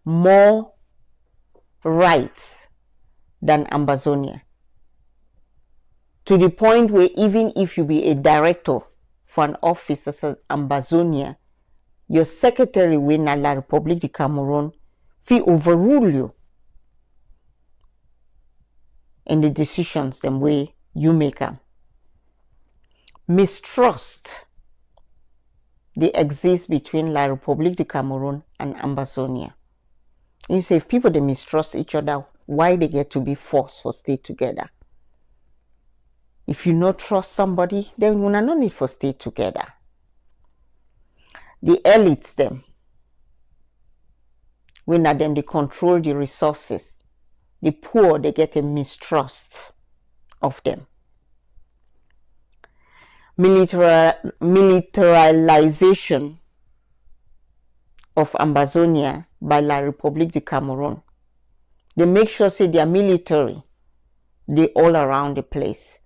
more rights than Ambazonia. To the point where even if you be a director for an office as Ambazonia, your secretary in La République de Cameroon will overrule you in the decisions the way you make them. Mistrust they exist between La République de Cameroon and Ambazonia. You say if people they mistrust each other, why they get to be forced for stay together? If you not trust somebody, then you no need for stay together. The elites them, when them they control the resources. The poor they get a mistrust of them. Militarization of Ambazonia by La République de Cameroon. They make sure say their military they all around the place.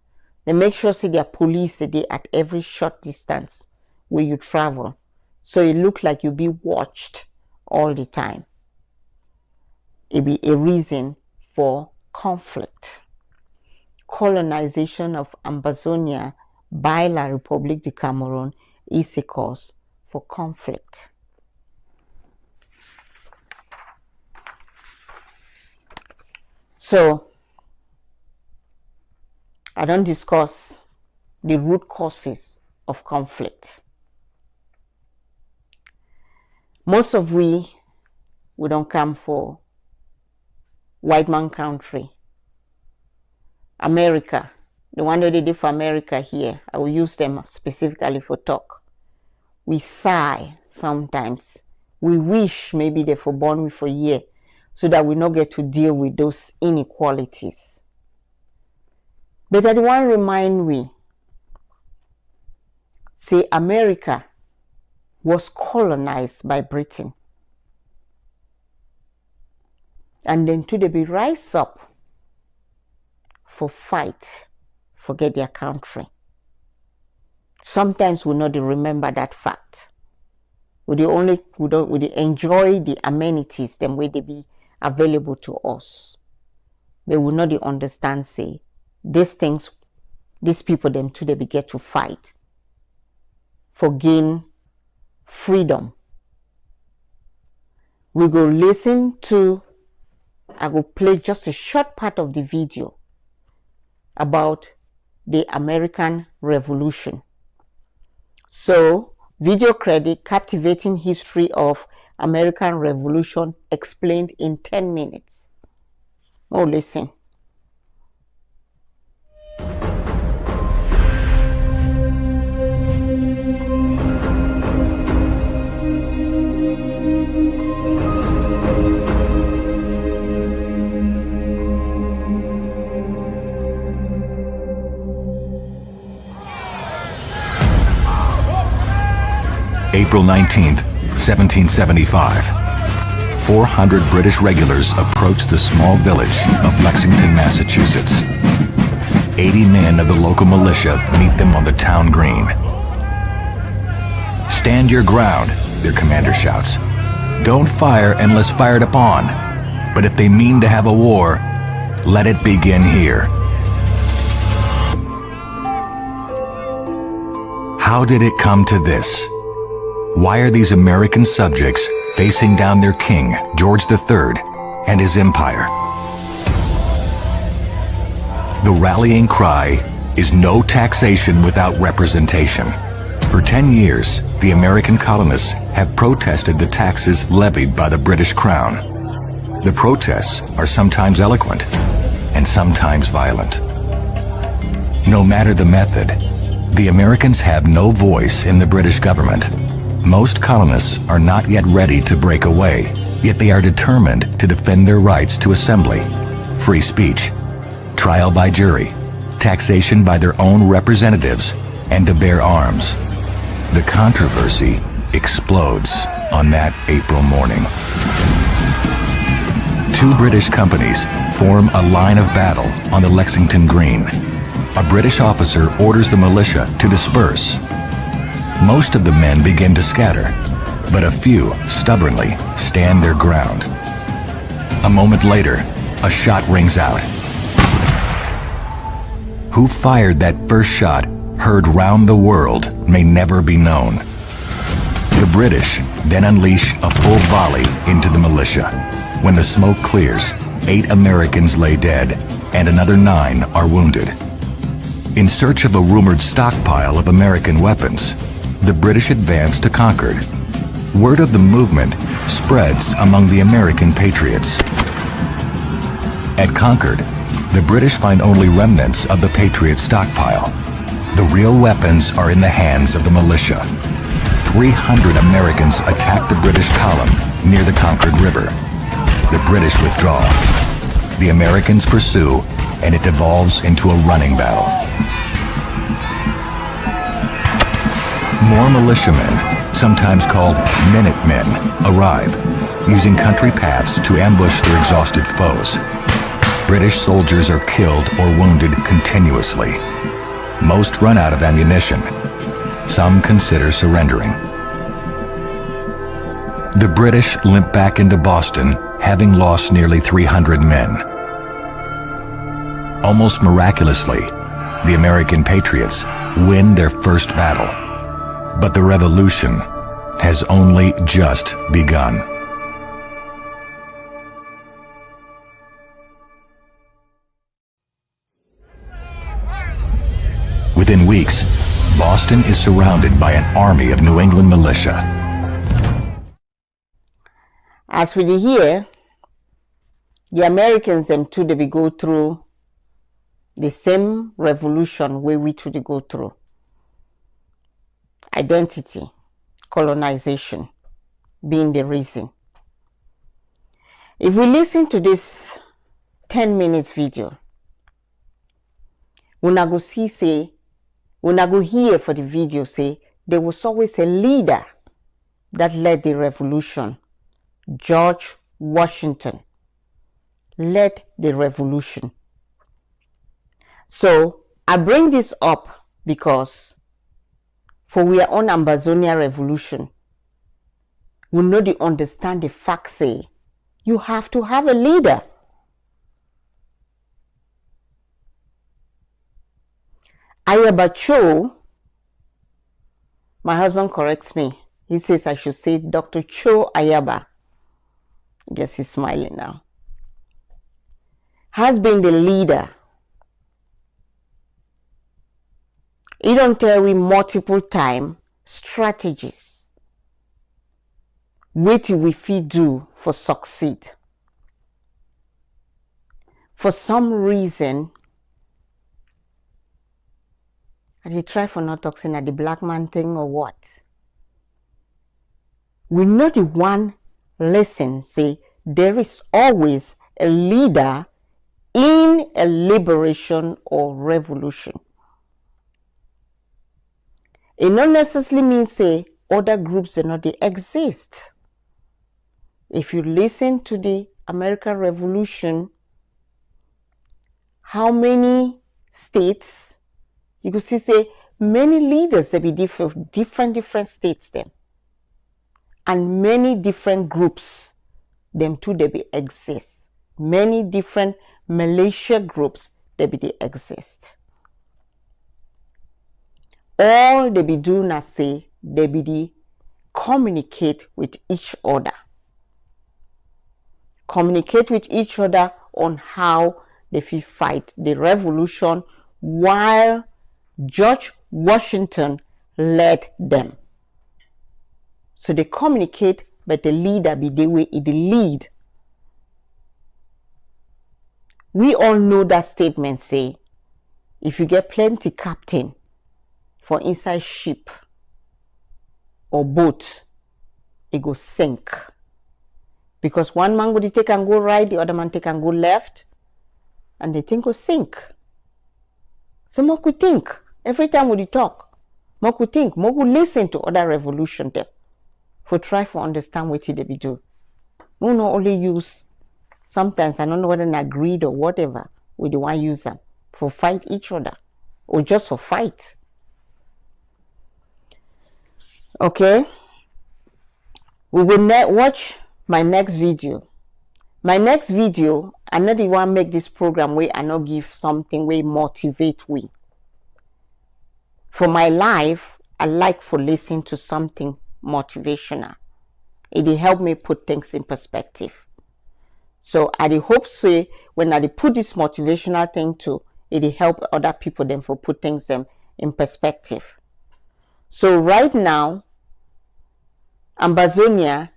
They make sure say their police they at every short distance where you travel. So it look like you be watched all the time. It be a reason for conflict. Colonization of Ambazonia by La République de Cameroon is a cause for conflict. So, I don't discuss the root causes of conflict. Most of we don't come for white man country. America, the one that they did for America here, I will use them specifically for talk. We sigh sometimes. We wish maybe they were born with a year so that we not get to deal with those inequalities. But I want to remind we, say America was colonized by Britain. And then today they rise up for fight, forget their country. Sometimes we not remember that fact. We enjoy the amenities them way they be available to us. But we not understand say these things, these people them too they be get to fight for gain freedom. We go listen to, I will play just a short part of the video about the American Revolution. So, video credit, Captivating History of American Revolution explained in 10 minutes. Oh, listen. April 19th, 1775. 400 British regulars approached the small village of Lexington, Massachusetts. 80 men of the local militia meet them on the town green. "Stand your ground," their commander shouts. "Don't fire unless fired upon. But if they mean to have a war, let it begin here." How did it come to this? Why are these American subjects facing down their king, George III, and his empire? The rallying cry is no taxation without representation. For 10 years, the American colonists have protested the taxes levied by the British Crown. The protests are sometimes eloquent and sometimes violent. No matter the method, the Americans have no voice in the British government. Most colonists are not yet ready to break away, yet they are determined to defend their rights to assembly, free speech, trial by jury, taxation by their own representatives, and to bear arms. The controversy explodes on that April morning. Two British companies form a line of battle on the Lexington Green. A British officer orders the militia to disperse. Most of the men begin to scatter, but a few stubbornly stand their ground. A moment later, a shot rings out. Who fired that first shot, heard round the world, may never be known. The British then unleash a full volley into the militia. When the smoke clears, 8 Americans lay dead, and another 9 are wounded. In search of a rumored stockpile of American weapons, the British advance to Concord. Word of the movement spreads among the American patriots. At Concord, the British find only remnants of the Patriot stockpile. The real weapons are in the hands of the militia. 300 Americans attack the British column near the Concord River. The British withdraw. The Americans pursue, and it devolves into a running battle. More militiamen, sometimes called Minutemen, arrive, using country paths to ambush their exhausted foes. British soldiers are killed or wounded continuously. Most run out of ammunition. Some consider surrendering. The British limp back into Boston, having lost nearly 300 men. Almost miraculously, the American patriots win their first battle. But the revolution has only just begun. Within weeks, Boston is surrounded by an army of New England militia. As we hear, the Americans them too they go through the same revolution where we too they go through. Identity, colonization being the reason. If we listen to this 10 minutes video, we go see say, we go hear for the video say, there was always a leader that led the revolution. George Washington led the revolution. So I bring this up because for we are on Ambazonia revolution, we know they understand the fact say you have to have a leader. Ayabacho, my husband corrects me, He says I should say Dr. Cho Ayaba. I guess he's smiling now. Has been the leader. He don't tell we multiple time strategies. What we fit do for succeed. For some reason, I try for not talking at the black man thing or what. We know the one lesson say there is always a leader in a liberation or revolution. It not necessarily means say other groups do not exist. If you listen to the American Revolution, how many states, you could see say many leaders they be different states them, and many different groups them too they be exist. Many different militia groups they be exist. All they be doing is say they be communicate with each other. Communicate with each other on how they fight the revolution while George Washington led them. So they communicate, but the leader be the way it lead. We all know that statement say, if you get plenty captain for inside ship or boat, it go sink. Because one man go take and go right, the other man take and go left, and the thing go sink. So more could think. Every time we talk, more could think, more could listen to other revolution them. For try to understand what they be do. We not only use, sometimes I don't know whether they agreed or whatever, we the one use them for fight each other or just for fight. Okay, we will watch my next video. My next video, I not the one make this program where I not give something where motivate we. For my life, I like for listen to something motivational. It help me put things in perspective. So I hope say when I put this motivational thing to, it help other people then for put things in perspective. So right now, Ambazonia,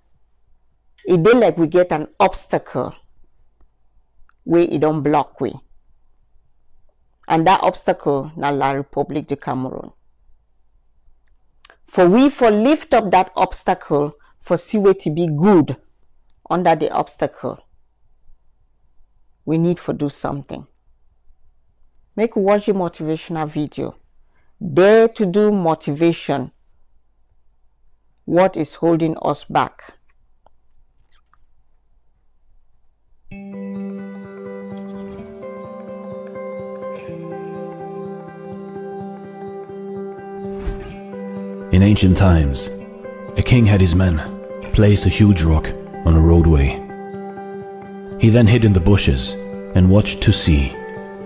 it be like we get an obstacle where it don't block we. And that obstacle na La Republic de Cameroon. For we for lift up that obstacle for see way to be good under the obstacle, we need for do something. Make watch a motivational video. Dare to do motivation. What is holding us back? In ancient times, a king had his men place a huge rock on a roadway. He then hid in the bushes and watched to see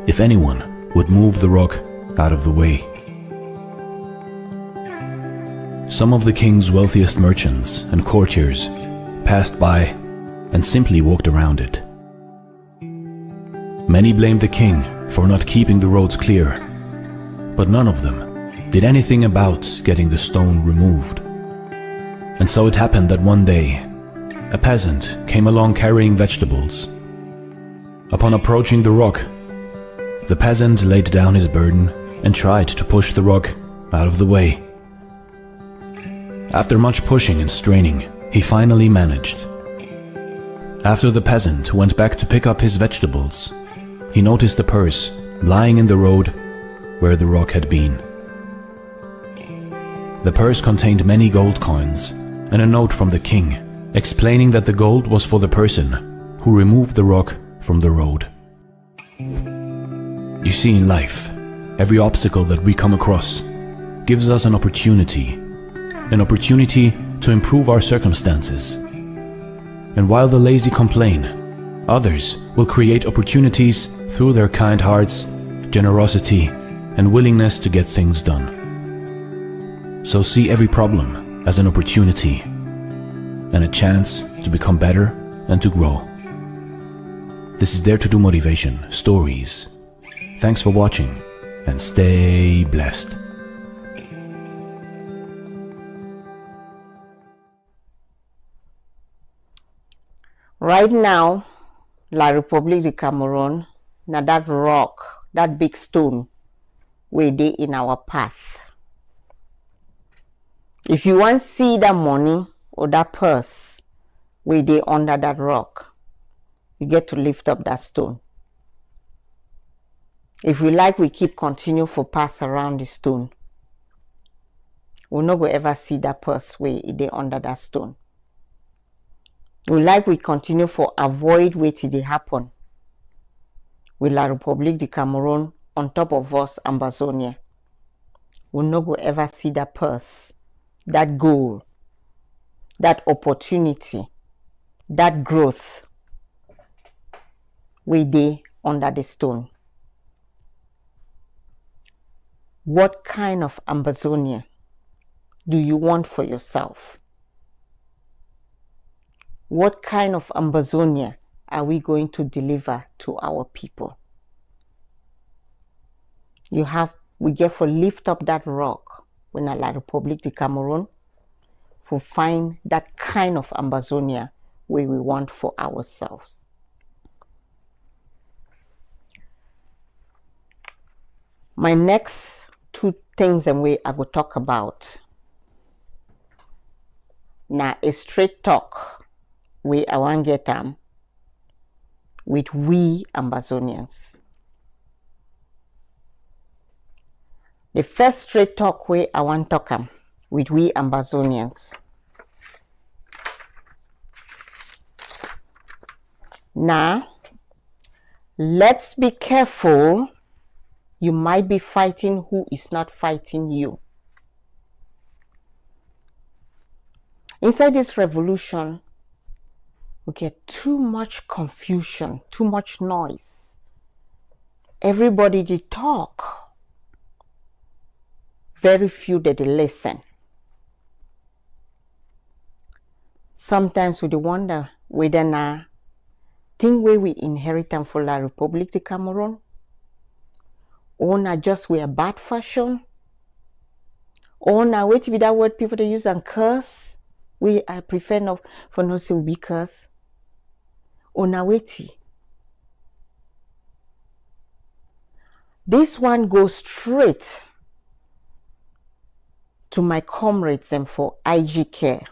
if anyone would move the rock out of the way. Some of the king's wealthiest merchants and courtiers passed by and simply walked around it. Many blamed the king for not keeping the roads clear, but none of them did anything about getting the stone removed. And so it happened that one day, a peasant came along carrying vegetables. Upon approaching the rock, the peasant laid down his burden and tried to push the rock out of the way. After much pushing and straining, he finally managed. After the peasant went back to pick up his vegetables, he noticed a purse lying in the road where the rock had been. The purse contained many gold coins and a note from the king explaining that the gold was for the person who removed the rock from the road. You see, in life, every obstacle that we come across gives us an opportunity to improve our circumstances. And while the lazy complain, others will create opportunities through their kind hearts, generosity, and willingness to get things done. So see every problem as an opportunity and a chance to become better and to grow. This is Dare to Do Motivation Stories. Thanks for watching and stay blessed. Right now, La République du Cameroon, now that rock, that big stone, where they in our path. If you want to see that money or that purse where they under that rock, you get to lift up that stone. If we like, we keep continue for pass around the stone. We'll not go ever see that purse where they under that stone. We like, we continue for avoid where they happen with La République du Cameroon on top of us, Ambazonia. We'll not go ever see that purse, that goal, that opportunity, that growth where they under the stone. What kind of Ambazonia do you want for yourself? What kind of Ambazonia are we going to deliver to our people? We get to lift up that rock when La République du Cameroon to find that kind of Ambazonia where we want for ourselves. My next two things and way I go talk about now a straight talk we I want get with we Ambazonians. The first straight talk way I want talk with we Ambazonians. Now, let's be careful. You might be fighting who is not fighting you. Inside this revolution, we get too much confusion, too much noise. Everybody they talk. Very few that they listen. Sometimes we wonder whether na thing where we inherit them for La République du Cameroon, or na just we a bad fashion, or na wait to be that word people they use and curse. I prefer not for no say we curse. Or na wait. This one goes straight to my comrades and for IG care.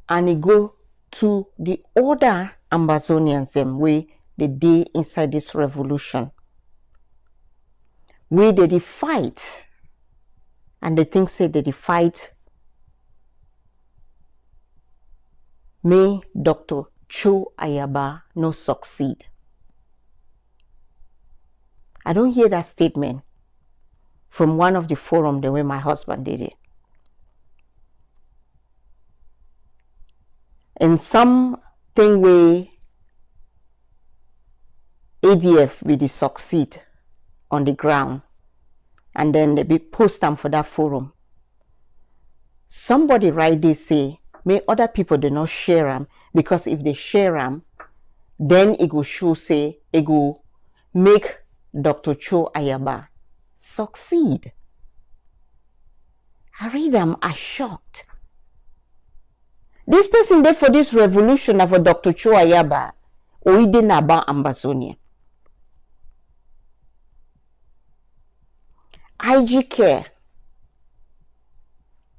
And it go to the other Ambazonians them way they did inside this revolution. Where they fight. And they think say they fight may Dr. Cho Ayaba no succeed. I don't hear that statement from one of the forum the way my husband did it. In something way ADF will they succeed on the ground and then they be post them for that forum. Somebody right there say may other people do not share them, because if they share them, then it go show say it go make Dr. Cho Ayaba succeed. I read them, I shocked. This person there for this revolution of Dr. Cho Ayaba, or he didn't about Ambazonia. IG care.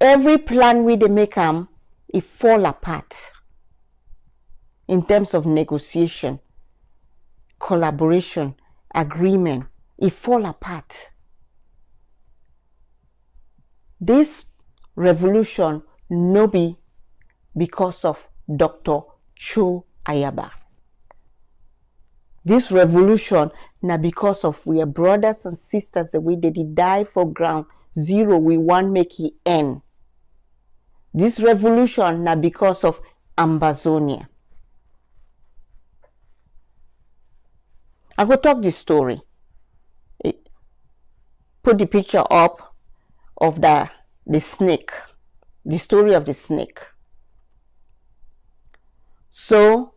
Every plan we they make it fall apart in terms of negotiation, collaboration, agreement. It fall apart. This revolution no be because of Dr. Cho Ayaba. This revolution na because of we are brothers and sisters the way they did die for ground zero we want make it end. This revolution na because of Ambazonia. I go talk this story. Put the picture up of the snake, the story of the snake. So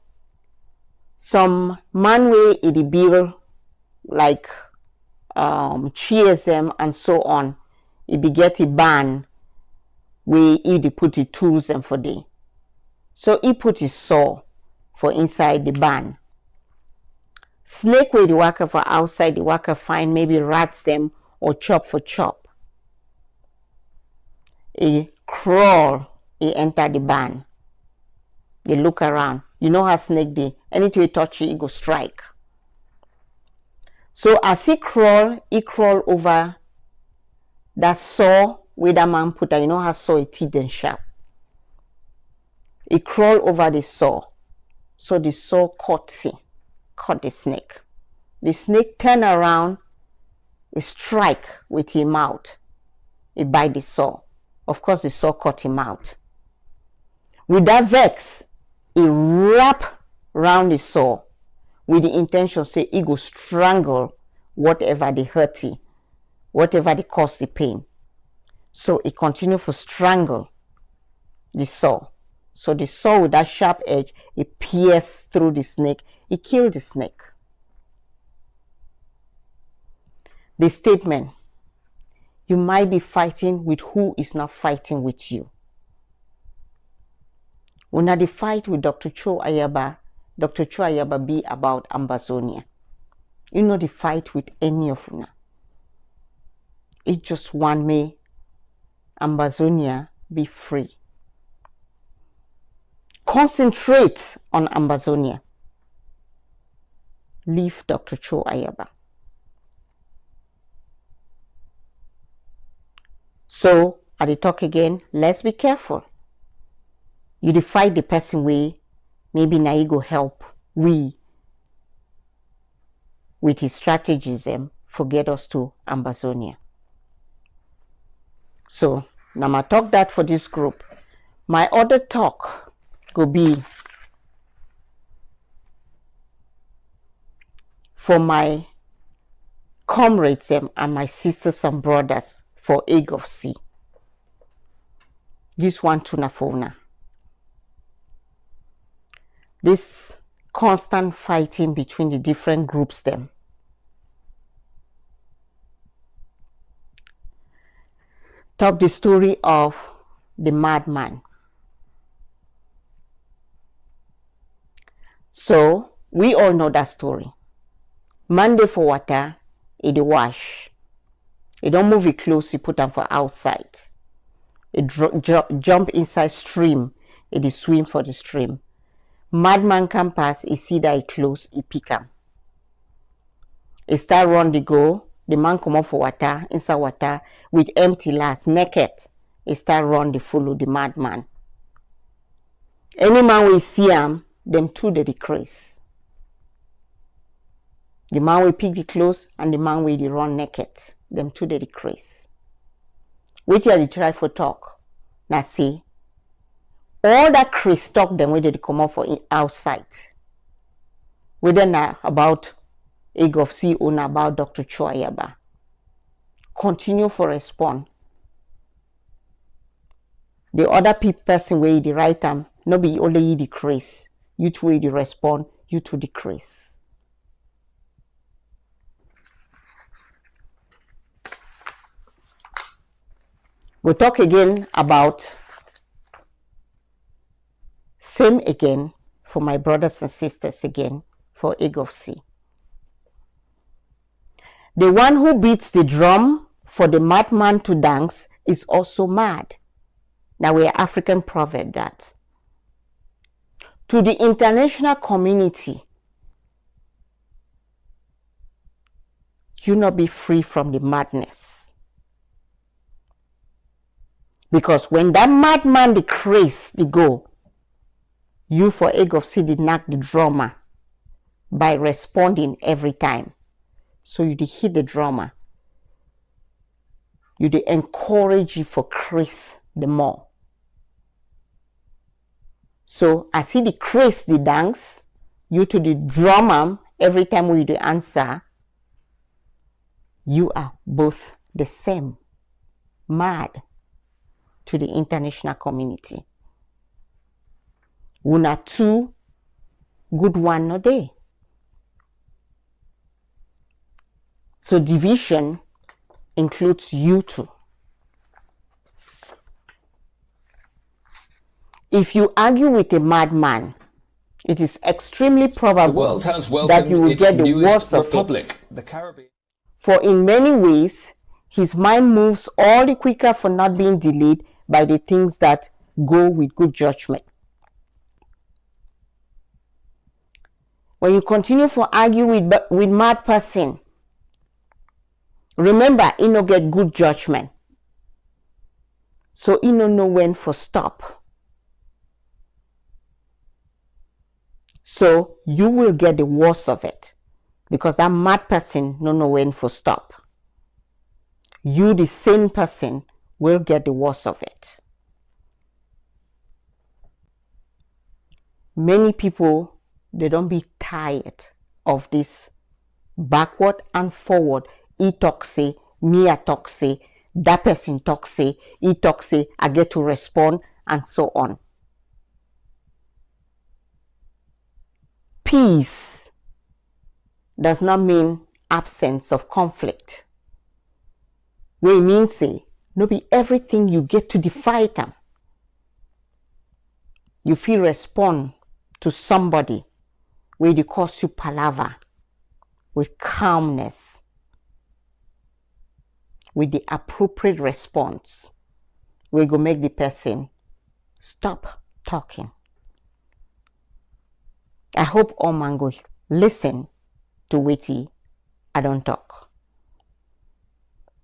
some man way in the bill like cheers them and so on, it be get a ban where he put the tools and for day. So he put his saw for inside the ban. Snake where the worker for outside, the worker find maybe rats them or chop for chop. He crawl, he enter the ban. They look around. You know how snake dey. Anything you touch it, he go strike. So as he crawl over that saw where that man put. You know how saw it teeth and sharp. He crawl over the saw. So the saw caught the snake. The snake turn around, he strike with his mouth. He bite the saw. Of course, the saw cut him out. With that vex, he wrap round the saw with the intention say he go strangle whatever they hurt he, whatever they cause the pain. So he continue to strangle the saw. So the saw with that sharp edge, it pierce through the snake. He killed the snake. The statement, you might be fighting with who is not fighting with you. When I fight with Dr. Cho Ayaba be about Ambazonia. You know the fight with any of una. It just want me, Ambazonia, be free. Concentrate on Ambazonia. Leave Dr. Cho Ayaba. So, at the talk again, let's be careful. You fight the person way, maybe now you go help we with his strategism forget us to Ambazonia. So now I talk that for this group. My other talk go be for my comrades and my sisters and brothers for Egg of Sea. This one to Nafona. This constant fighting between the different groups them. Talk the story of the madman. So we all know that story. Monday for water, it wash. It don't move it close, you put them for outside. It jump inside stream, it is swim for the stream. Madman can pass, he see that it close, he pick him. He start run the go, the man come up for water, inside water, with empty lass, naked. He start run the follow the madman. Any man will see him, them two they decrease. The man will pick the clothes and the man will run naked. Them two they decrease. Which are the try for talk. Now see, all that Chris talk them where they come up for outside. Whether now about Egg of Sea or about Dr. Cho Ayaba. Continue for respond. The other person where the right time, no be only you decrease. You two will respond, you two decrease. We'll talk again about same again for my brothers and sisters again for Egg of Sea. The one who beats the drum for the madman to dance is also mad. Now we are African proverb that. To the international community, you not be free from the madness. Because when that madman the craze the go, you for Egg of Sea did knock the drummer by responding every time. So you did hit the drummer. You did encourage you for craze the more. So as he decrease the dance, you to the drummer every time we do answer, you are both the same. mad to the international community. Una two good one no day. So division includes you two. If you argue with a madman, it is extremely probable that you will get the worst of it. The Caribbean. For in many ways, his mind moves all the quicker for not being delayed by the things that go with good judgment. When you continue for argue with mad person, remember, he no get good judgment. So he no know when for stop. So you will get the worst of it, because that mad person no know when for stop. You, the sane person, will get the worst of it. Many people, they don't be tired of this backward and forward. He talk say, me I talk say, that person talk say, he talk say, I get to respond, and so on. Peace does not mean absence of conflict. We mean say, no be everything you get to the fight them. You feel respond to somebody where they cause you palaver with calmness, with the appropriate response. We go make the person stop talking. I hope all man go listen to Witty I don't talk,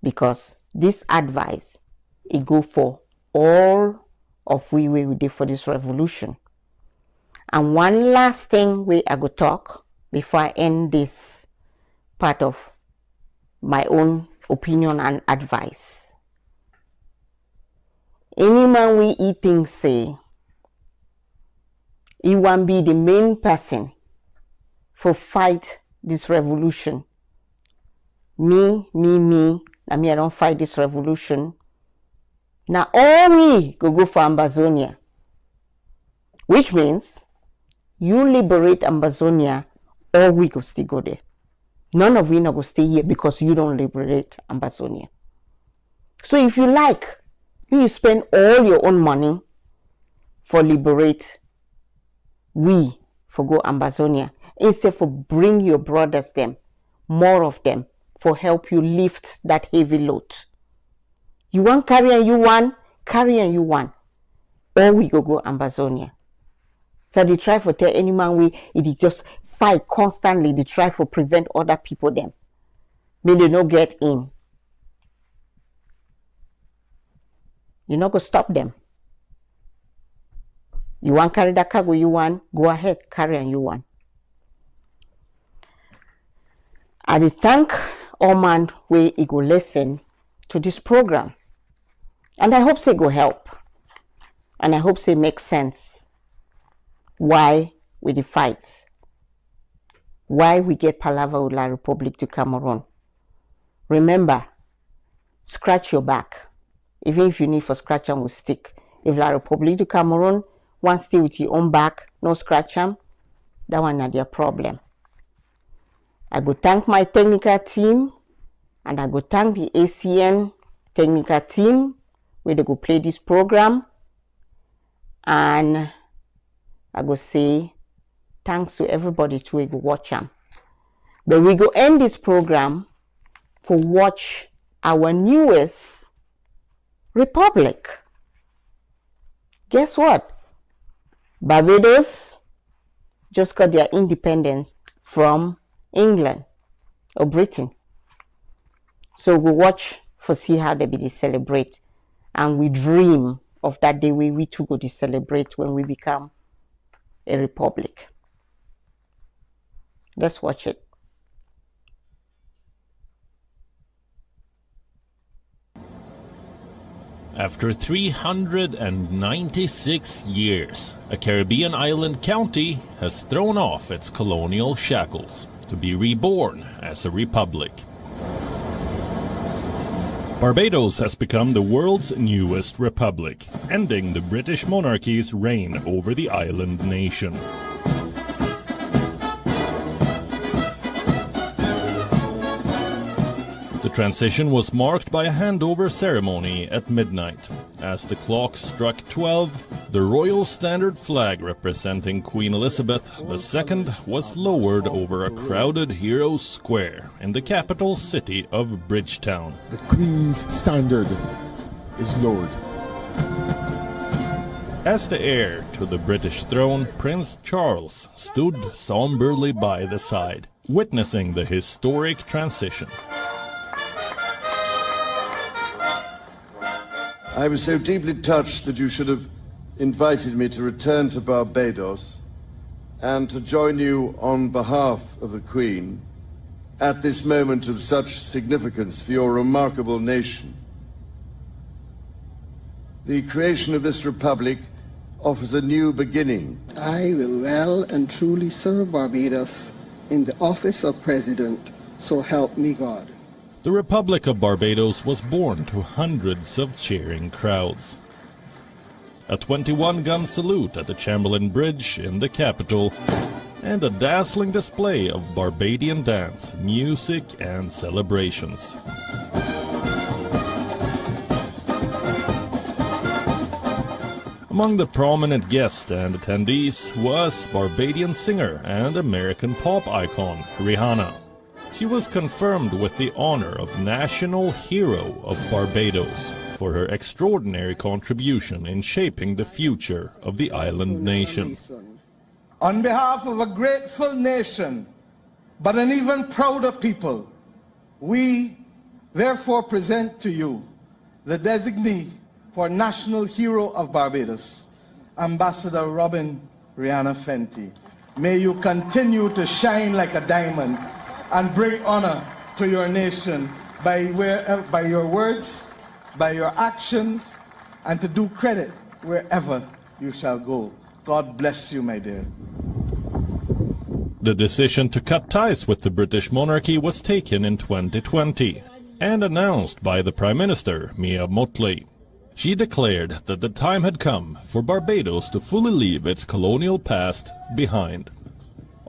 because this advice it go for all of we did for this revolution. And one last thing I go talk before I end this part of my own opinion and advice. Any man we eating say he want be the main person for fight this revolution. Me, I don't fight this revolution. Now all we go for Ambazonia, which means you liberate Ambazonia, all we go still go there. None of we no go stay here because you don't liberate Ambazonia. So if you like, you spend all your own money for liberate we for go Ambazonia, instead for bring your brothers them, more of them, for help you lift that heavy load. You want carry and you want, or we go Ambazonia. So they try for tell any man we it just fight constantly, they try for prevent other people them. May they no get in. You not go stop them. You want carry that cargo you want, go ahead, carry and you want. I thank all man where he go listen to this program. And I hope they go help. And I hope they make sense why we the fight. Why we get palaver with La Republic to Cameroon. Remember, scratch your back. Even if you need for scratch them with stick. If La Republic to Cameroon want stay with your own back, no scratch them, that one not their problem. I go thank my technical team, and I go thank the ACN technical team where they go play this program, and I go say thanks to everybody to go watch them. But we go end this program for watch our newest republic. Guess what? Barbados just got their independence from England or Britain. So we watch for see how they be celebrate, and we dream of that day we too go to celebrate when we become a republic. Let's watch it. After 396 years, a Caribbean island county has thrown off its colonial shackles to be reborn as a republic. Barbados has become the world's newest republic, ending the British monarchy's reign over the island nation. The transition was marked by a handover ceremony at midnight. As the clock struck 12, the royal standard flag representing Queen Elizabeth II was lowered over a crowded Heroes Square in the capital city of Bridgetown. The Queen's standard is lowered. As the heir to the British throne, Prince Charles stood somberly by the side, witnessing the historic transition. I was so deeply touched that you should have invited me to return to Barbados and to join you on behalf of the Queen at this moment of such significance for your remarkable nation. The creation of this republic offers a new beginning. I will well and truly serve Barbados in the office of President, so help me God. The Republic of Barbados was born to hundreds of cheering crowds. A 21-gun salute at the Chamberlain Bridge in the capital, and a dazzling display of Barbadian dance, music and celebrations. Among the prominent guests and attendees was Barbadian singer and American pop icon Rihanna. She was confirmed with the honor of National Hero of Barbados for her extraordinary contribution in shaping the future of the island nation. On behalf of a grateful nation, but an even prouder people, we therefore present to you the designee for National Hero of Barbados, Ambassador Robin Rihanna Fenty. May you continue to shine like a diamond and bring honor to your nation by your words, by your actions, and to do credit wherever you shall go. God bless you, my dear. The decision to cut ties with the British monarchy was taken in 2020 and announced by the Prime Minister, Mia Mottley. She declared that the time had come for Barbados to fully leave its colonial past behind.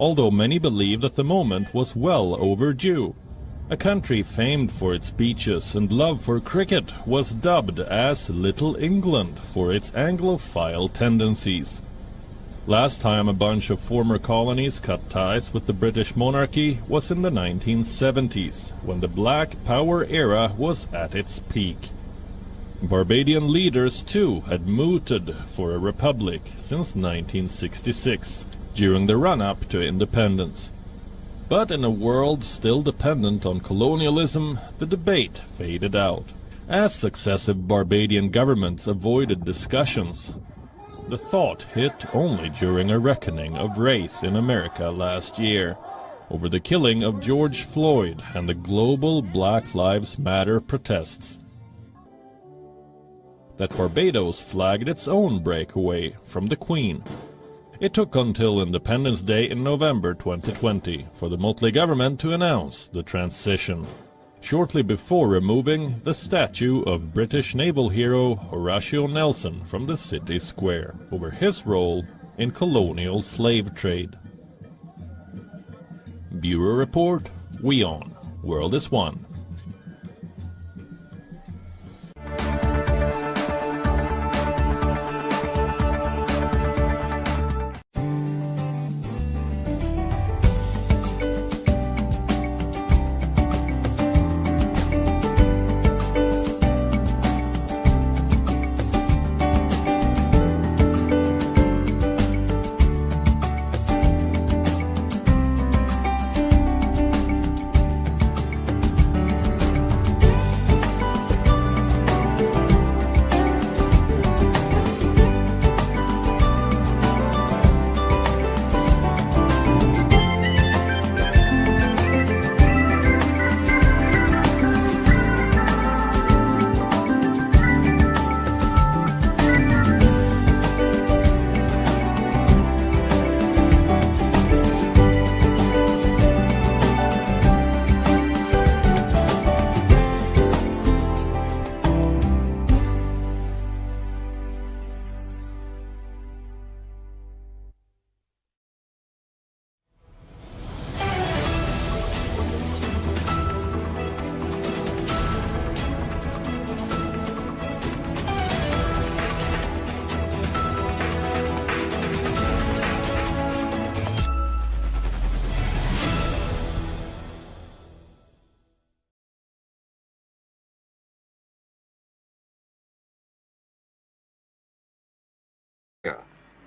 Although many believe that the moment was well overdue. A country famed for its beaches and love for cricket was dubbed as Little England for its Anglophile tendencies. Last time a bunch of former colonies cut ties with the British monarchy was in the 1970s, when the Black Power era was at its peak. Barbadian leaders too had mooted for a republic since 1966. During the run-up to independence. But in a world still dependent on colonialism, the debate faded out, as successive Barbadian governments avoided discussions. The thought hit only during a reckoning of race in America last year, over the killing of George Floyd and the global Black Lives Matter protests. That Barbados flagged its own breakaway from the Queen. It took until Independence Day in November 2020 for the Mottley government to announce the transition, shortly before removing the statue of British naval hero Horatio Nelson from the city square over his role in colonial slave trade. Bureau Report, WION, World is One.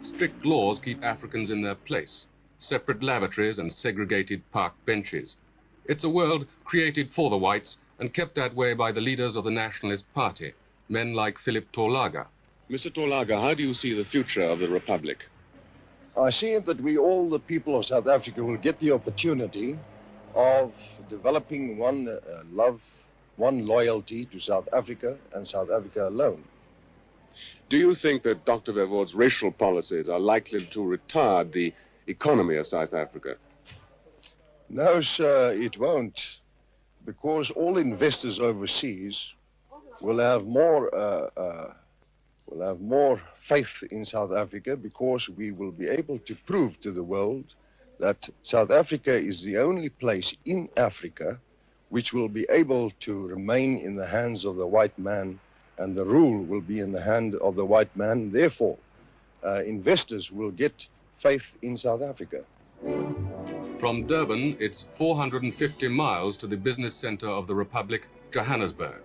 Strict laws keep Africans in their place. Separate lavatories and segregated park benches. It's a world created for the whites and kept that way by the leaders of the Nationalist Party, men like Philip Tolaga. Mr. Tolaga, how do you see the future of the Republic? I see it that we, all the people of South Africa, will get the opportunity of developing one love, one loyalty to South Africa and South Africa alone. Do you think that Dr. Verwoerd's racial policies are likely to retard the economy of South Africa? No, sir, it won't, because all investors overseas will have more faith in South Africa, because we will be able to prove to the world that South Africa is the only place in Africa which will be able to remain in the hands of the white man, and the rule will be in the hand of the white man. Therefore, investors will get faith in South Africa. From Durban, it's 450 miles to the business center of the Republic, Johannesburg.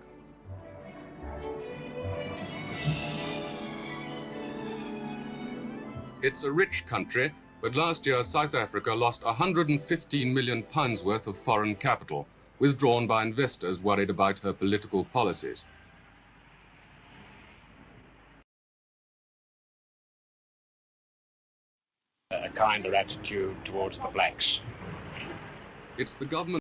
It's a rich country, but last year South Africa lost 115 million pounds worth of foreign capital, withdrawn by investors worried about her political policies. A kinder attitude towards the blacks. It's the government